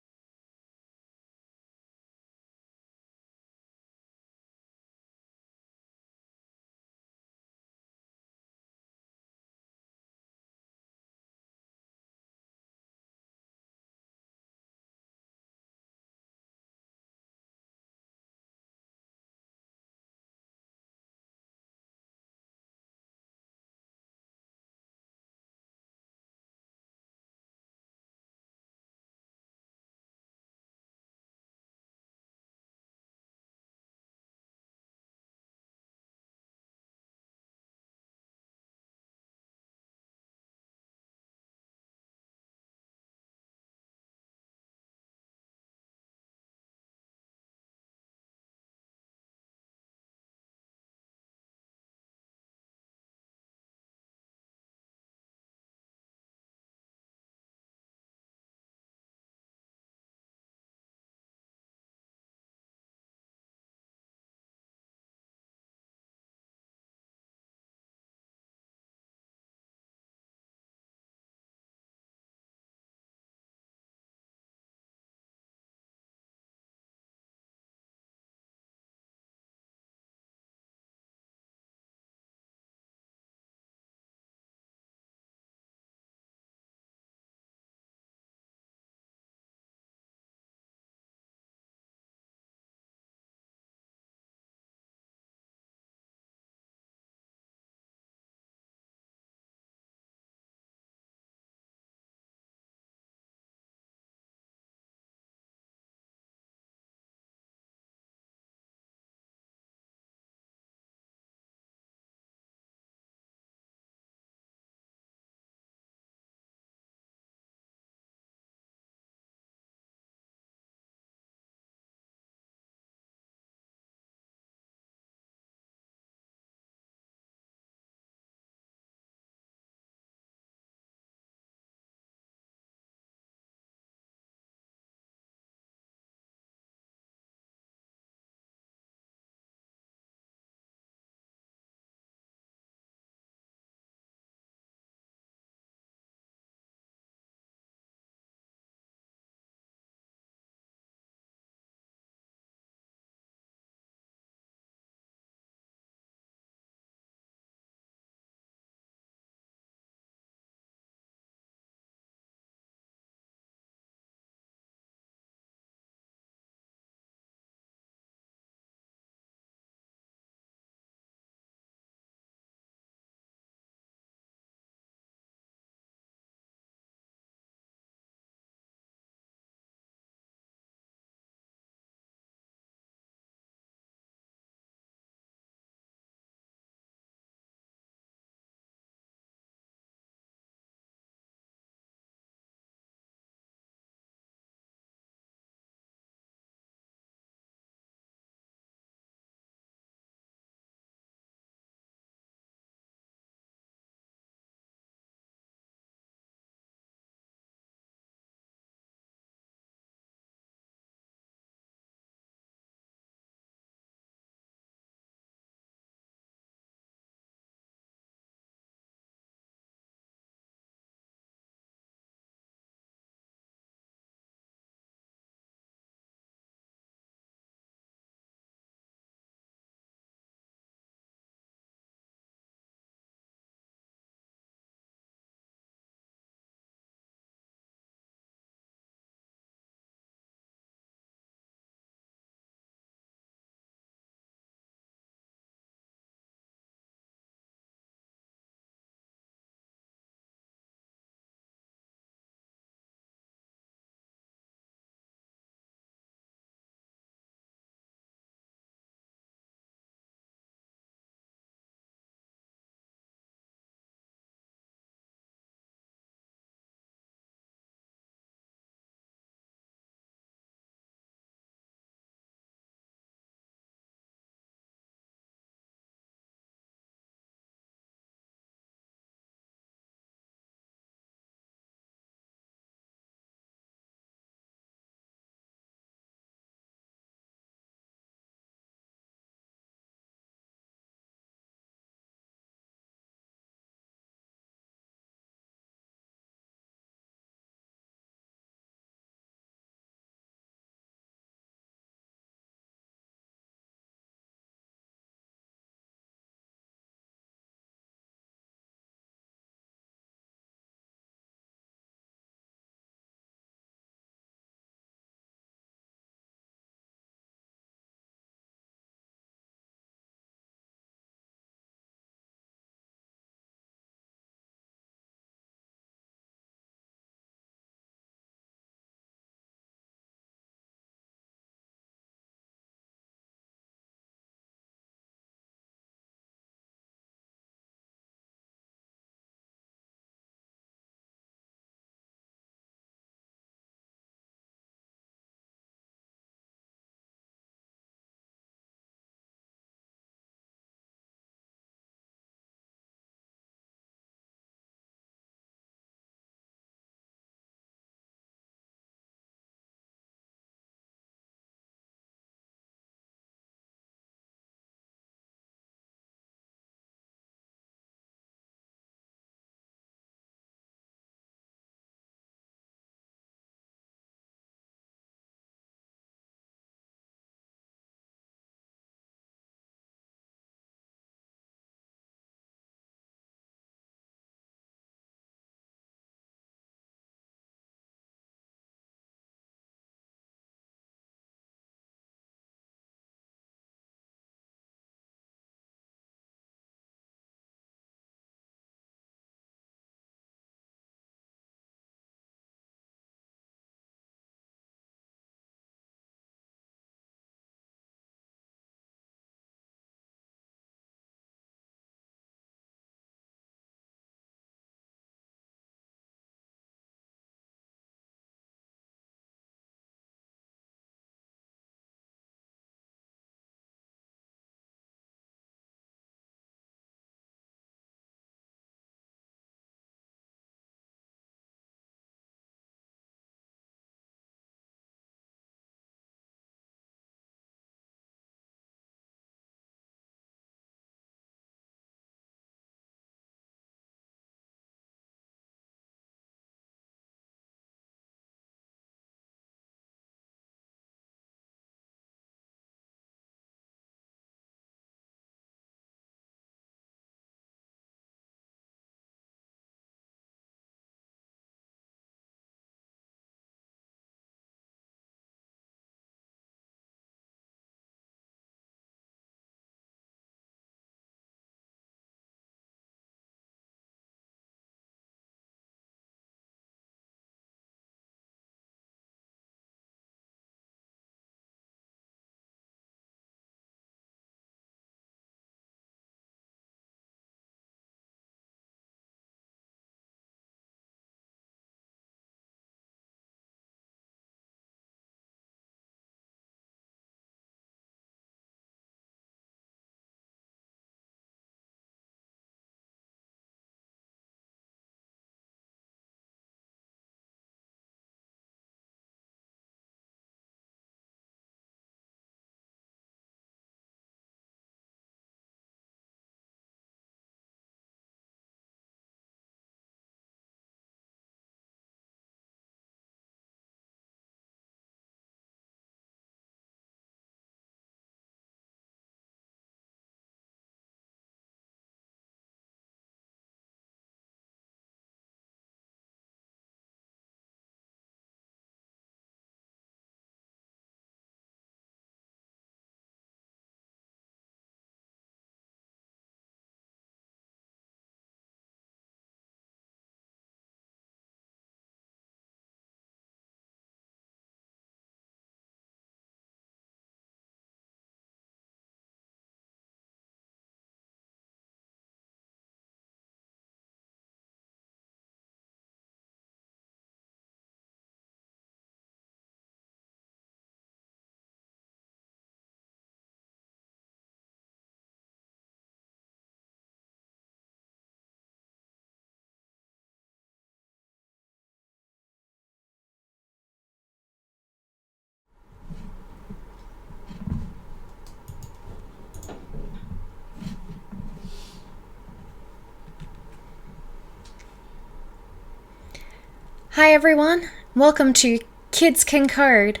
Hi everyone, welcome to Kids Can Code.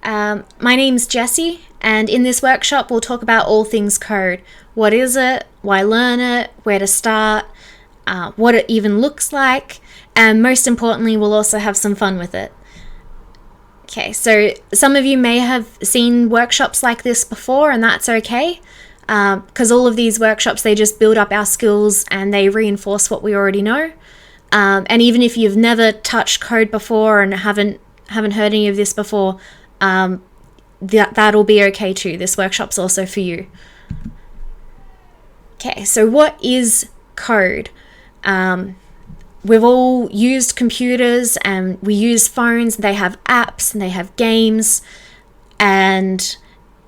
My name's Jessie, and in this workshop we'll talk about all things code. What is it, why learn it, where to start, what it even looks like, and most importantly we'll also have some fun with it. Okay, so some of you may have seen workshops like this before, and that's okay, because all of these workshops, they just build up our skills and they reinforce what we already know. And even if you've never touched code before and haven't heard any of this before, that'll be okay too. This workshop's also for you. Okay, so what is code? We've all used computers and we use phones. They have apps and they have games, and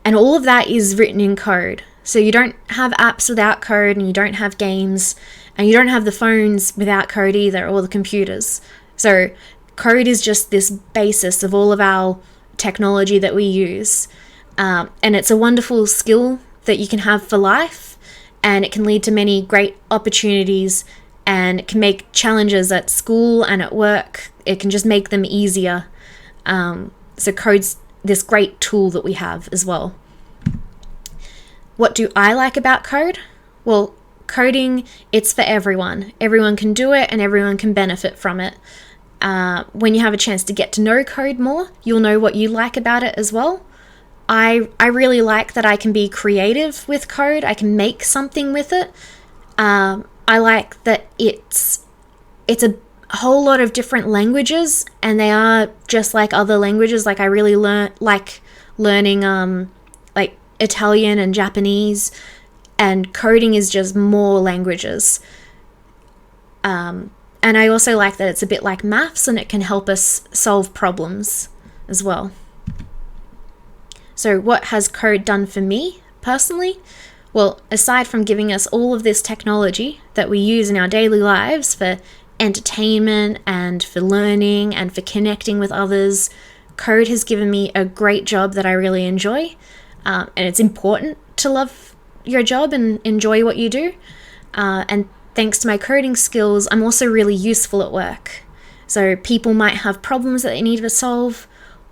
all of that is written in code. So you don't have apps without code, and you don't have games, and you don't have the phones without code either, or the computers. So code is just this basis of all of our technology that we use. And it's a wonderful skill that you can have for life, and it can lead to many great opportunities, and it can make challenges at school and at work, it can just make them easier. So code's this great tool that we have as well. What do I like about code? Well, coding, it's for everyone. Everyone can do it and everyone can benefit from it. When you have a chance to get to know code more, you'll know what you like about it as well. I really like that I can be creative with code. I can make something with it. I like that it's a whole lot of different languages, and they are just like other languages. Like I really like learning like Italian and Japanese, and coding is just more languages. And I also like that it's a bit like maths, and it can help us solve problems as well. So what has code done for me personally? Well, aside from giving us all of this technology that we use in our daily lives for entertainment and for learning and for connecting with others, code has given me a great job that I really enjoy. And it's important to love your job and enjoy what you do. And thanks to my coding skills, I'm also really useful at work. So people might have problems that they need to solve,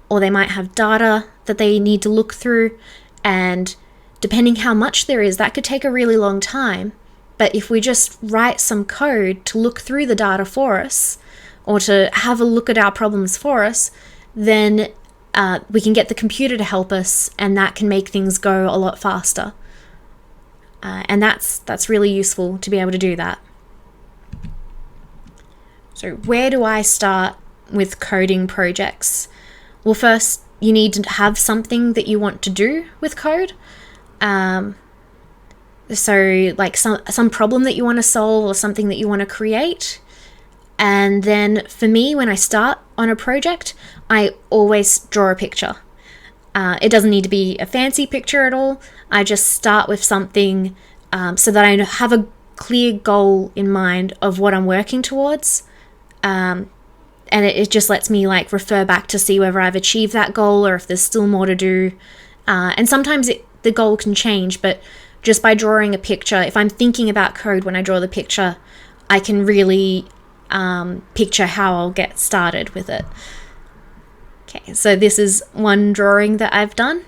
or they might have data that they need to look through, and depending how much there is, that could take a really long time. But if we just write some code to look through the data for us, or to have a look at our problems for us, then we can get the computer to help us, and that can make things go a lot faster. And that's really useful to be able to do that. So where do I start with coding projects? Well, first you need to have something that you want to do with code. So like some problem that you want to solve, or something that you want to create. And then for me, when I start on a project, I always draw a picture. It doesn't need to be a fancy picture at all. I just start with something so that I have a clear goal in mind of what I'm working towards. And it just lets me like refer back to see whether I've achieved that goal or if there's still more to do. And sometimes the goal can change, but just by drawing a picture, if I'm thinking about code when I draw the picture, I can really picture how I'll get started with it. Okay, so this is one drawing that I've done.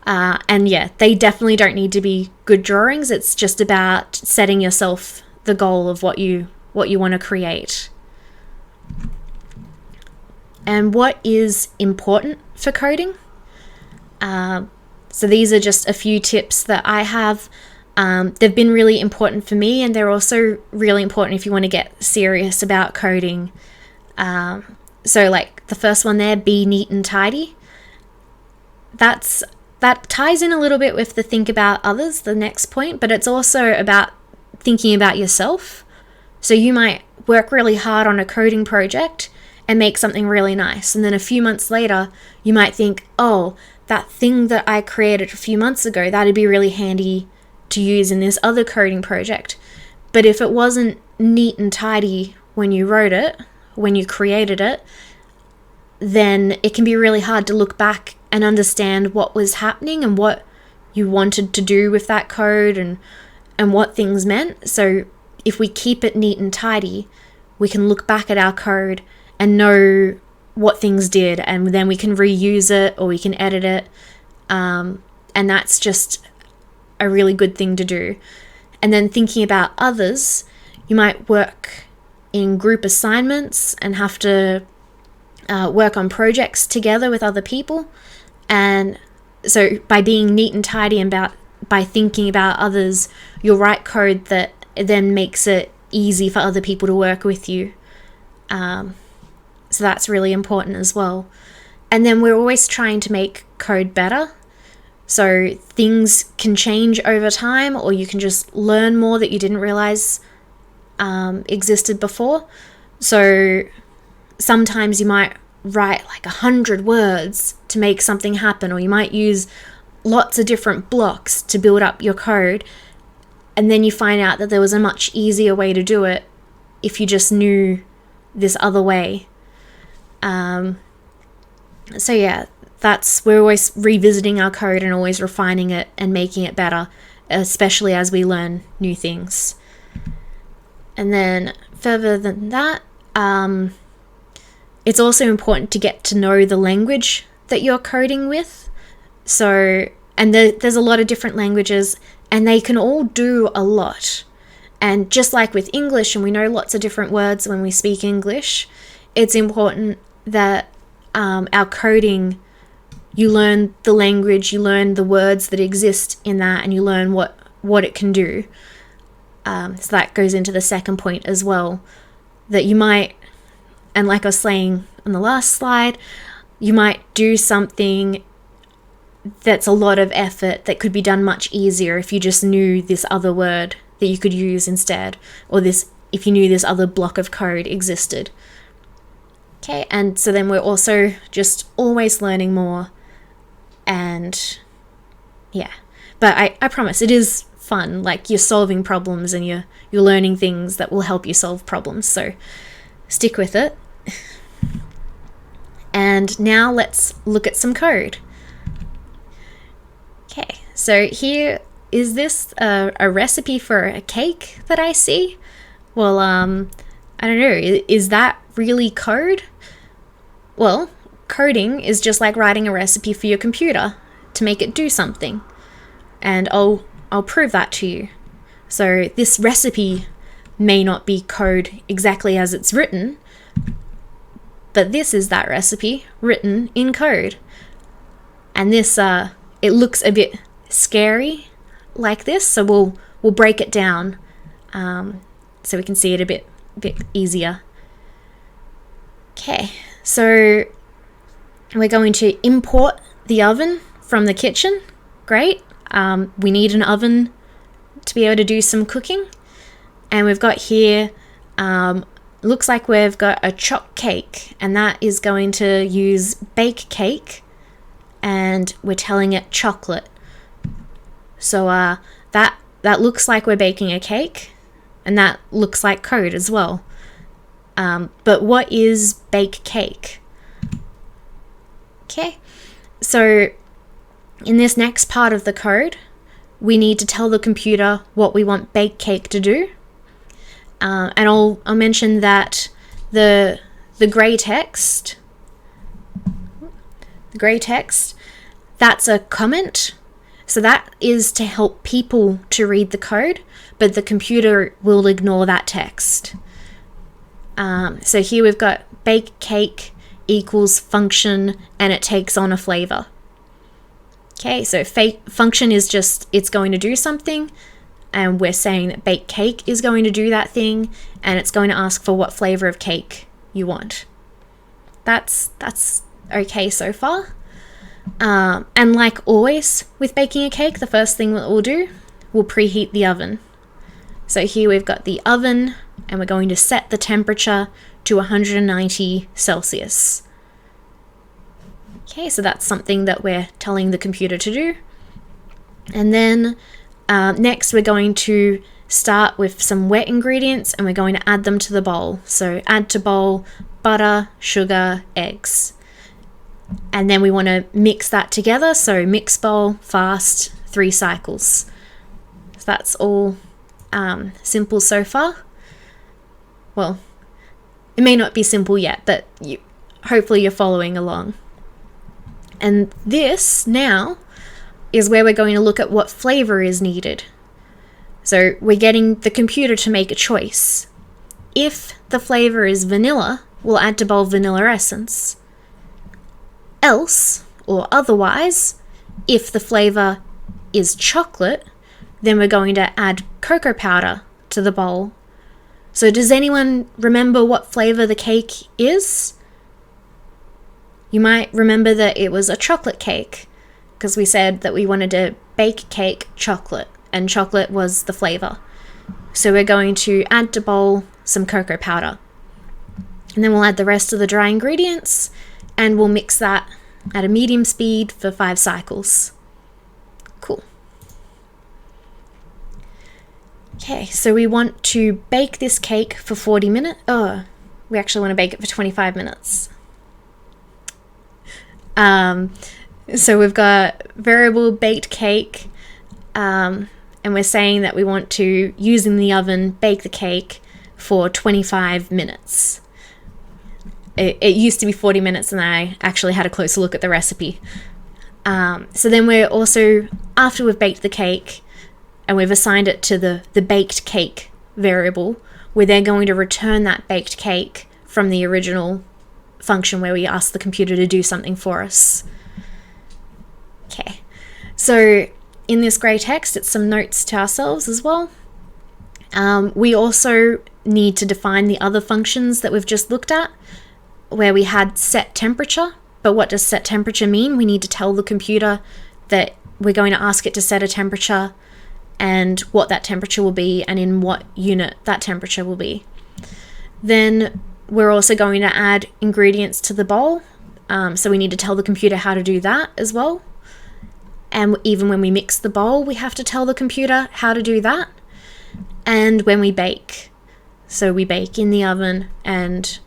And yeah, they definitely don't need to be good drawings. It's just about setting yourself the goal of what you want to create. And what is important for coding? So these are just a few tips that I have. They've been really important for me, and they're also really important if you want to get serious about coding. So like the first one there, be neat and tidy. That ties in a little bit with the think about others, the next point, but it's also about thinking about yourself. So you might work really hard on a coding project and make something really nice, and then a few months later you might think, oh, that thing that I created a few months ago, that'd be really handy to use in this other coding project. But if it wasn't neat and tidy when you wrote it, when you created it, then it can be really hard to look back and understand what was happening and what you wanted to do with that code and what things meant. So if we keep it neat and tidy, we can look back at our code and know what things did, and then we can reuse it or we can edit it. And that's just a really good thing to do. And then thinking about others, you might work in group assignments and have to work on projects together with other people. And so by being neat and tidy and by thinking about others, you'll write code that then makes it easy for other people to work with you. So that's really important as well. And then we're always trying to make code better. So things can change over time, or you can just learn more that you didn't realize existed before. So sometimes you might write like 100 words to make something happen, or you might use lots of different blocks to build up your code, and then you find out that there was a much easier way to do it if you just knew this other way. So yeah, we're always revisiting our code and always refining it and making it better, especially as we learn new things. And then further than that, it's also important to get to know the language that you're coding with. So, and there's a lot of different languages, and they can all do a lot. And just like with English, and we know lots of different words when we speak English, it's important that our coding, you learn the language, you learn the words that exist in that, and you learn what it can do. So that goes into the second point as well, that you might, and like I was saying on the last slide, you might do something that's a lot of effort that could be done much easier if you just knew this other word that you could use instead, or if you knew this other block of code existed. Okay, and so then we're also just always learning more, and yeah, but I promise it is fun. Like, you're solving problems and you're learning things that will help you solve problems, so stick with it. And now let's look at some code. Okay, so here is this a recipe for a cake that I see? Well, I don't know, is that really code? Well, coding is just like writing a recipe for your computer to make it do something. And I'll prove that to you. So this recipe may not be code exactly as it's written, but this is that recipe written in code. And this, it looks a bit scary like this, so we'll break it down so we can see it a bit easier. Okay, so we're going to import the oven from the kitchen. Great. We need an oven to be able to do some cooking. And we've got here, looks like we've got a choc cake, and that is going to use bake cake, and we're telling it chocolate. So that looks like we're baking a cake, and that looks like code as well. But what is bake cake? Okay, so in this next part of the code, we need to tell the computer what we want bake cake to do. And I'll mention that the grey text, that's a comment. So that is to help people to read the code, but the computer will ignore that text. So here we've got bake cake equals function, and it takes on a flavor. Okay, so function is just, it's going to do something, and we're saying that bake cake is going to do that thing, and it's going to ask for what flavor of cake you want. That's okay so far. And like always with baking a cake, the first thing that we'll do, we'll preheat the oven. So here we've got the oven, and we're going to set the temperature to 190 Celsius. Okay, so that's something that we're telling the computer to do. And then next we're going to start with some wet ingredients, and we're going to add them to the bowl. So add to bowl butter, sugar, eggs. And then we want to mix that together, so mix bowl, fast, 3 cycles. So that's all simple so far. Well, It may not be simple yet, but hopefully you're following along. And this now is where we're going to look at what flavor is needed. So we're getting the computer to make a choice. If the flavor is vanilla, we'll add to bowl vanilla essence. Else, or otherwise, if the flavor is chocolate, then we're going to add cocoa powder to the bowl. So does anyone remember what flavor the cake is? You might remember that it was a chocolate cake, because we said that we wanted to bake cake chocolate, and chocolate was the flavor. So we're going to add to bowl some cocoa powder. And then we'll add the rest of the dry ingredients, and we'll mix that at a medium speed for 5 cycles. Cool. Okay, so we want to bake this cake for 40 minutes. Oh, we actually want to bake it for 25 minutes. So we've got variable baked cake, and we're saying that we want to use in the oven, bake the cake for 25 minutes. It used to be 40 minutes, and I actually had a closer look at the recipe. So then we're also, after we've baked the cake, and we've assigned it to the baked cake variable, we're then going to return that baked cake from the original function where we ask the computer to do something for us. Okay, so in this grey text, it's some notes to ourselves as well. We also need to define the other functions that we've just looked at, where we had set temperature. But what does set temperature mean? We need to tell the computer that we're going to ask it to set a temperature and what that temperature will be and in what unit that temperature will be. Then we're also going to add ingredients to the bowl. So we need to tell the computer how to do that as well. And even when we mix the bowl, we have to tell the computer how to do that. And when we bake. So we bake in the oven and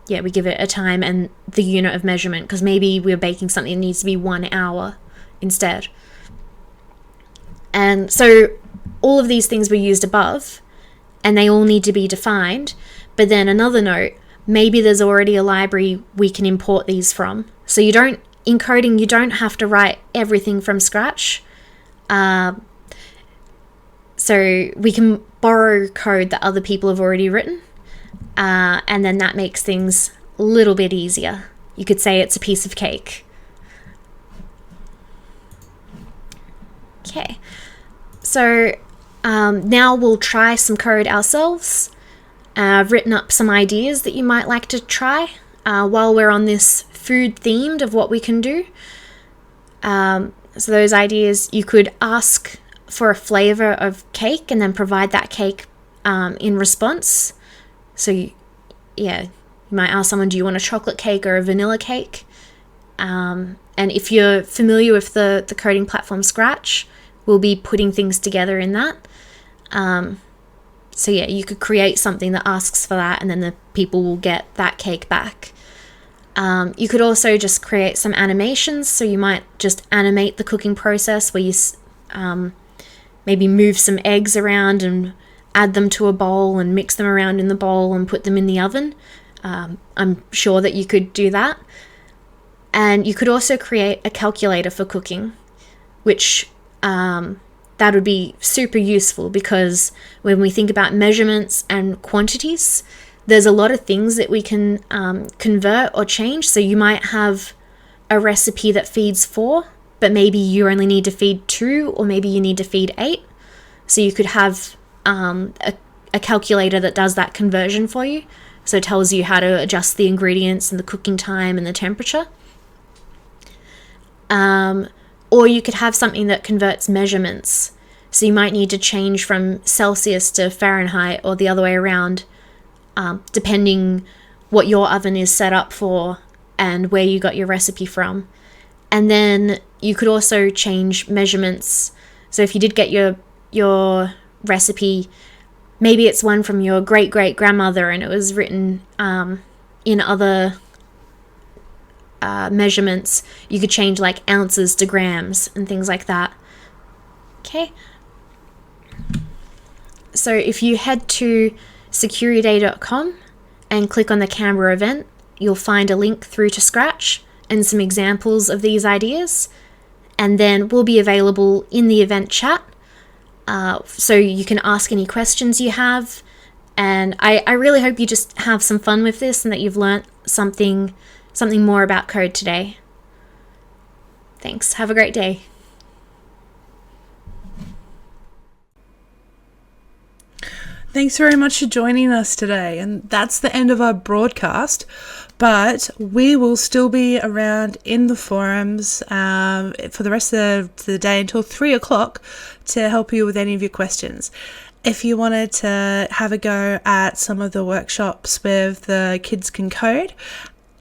we give it a time and the unit of measurement, because maybe we're baking something that needs to be 1 hour instead. And so all of these things were used above, and they all need to be defined. But then another note, maybe there's already a library we can import these from. So you don't have to write everything from scratch. So we can borrow code that other people have already written. And then that makes things a little bit easier. You could say it's a piece of cake. Okay, so now we'll try some code ourselves. I've written up some ideas that you might like to try while we're on this food themed of what we can do. So those ideas, you could ask for a flavor of cake and then provide that cake in response. So you might ask someone, do you want a chocolate cake or a vanilla cake? And if you're familiar with the coding platform Scratch, we'll be putting things together in that. So you could create something that asks for that, and then the people will get that cake back. You could also just create some animations. So you might just animate the cooking process where you maybe move some eggs around and add them to a bowl and mix them around in the bowl and put them in the oven. I'm sure that you could do that. And you could also create a calculator for cooking, which that would be super useful, because when we think about measurements and quantities, there's a lot of things that we can convert or change. So you might have a recipe that feeds 4, but maybe you only need to feed 2, or maybe you need to feed 8. So you could have a calculator that does that conversion for you. So it tells you how to adjust the ingredients and the cooking time and the temperature. Or you could have something that converts measurements. So you might need to change from Celsius to Fahrenheit or the other way around, depending what your oven is set up for and where you got your recipe from. And then you could also change measurements. So if you did get your recipe, maybe it's one from your great-great-grandmother and it was written in other measurements, you could change like ounces to grams and things like that. Okay. So if you head to SecuriDay.com and click on the Canberra event, you'll find a link through to Scratch and some examples of these ideas, and then we'll be available in the event chat, so you can ask any questions you have. And I really hope you just have some fun with this and that you've learnt something more about code today. Thanks. Have a great day. Thanks very much for joining us today. And that's the end of our broadcast, but we will still be around in the forums for the rest of the day until 3 o'clock to help you with any of your questions. If you wanted to have a go at some of the workshops with the Kids Can Code,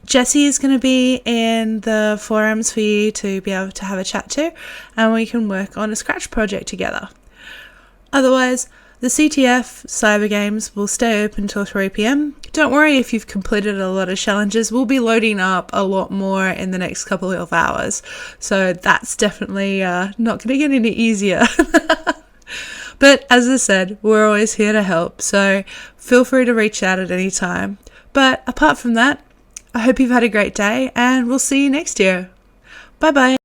Jessie is going to be in the forums for you to be able to have a chat to, and we can work on a Scratch project together. Otherwise, the CTF Cybergames will stay open until 3 p.m. Don't worry if you've completed a lot of challenges. We'll be loading up a lot more in the next couple of hours. So that's definitely not going to get any easier. But as I said, we're always here to help. So feel free to reach out at any time. But apart from that, I hope you've had a great day and we'll see you next year. Bye bye.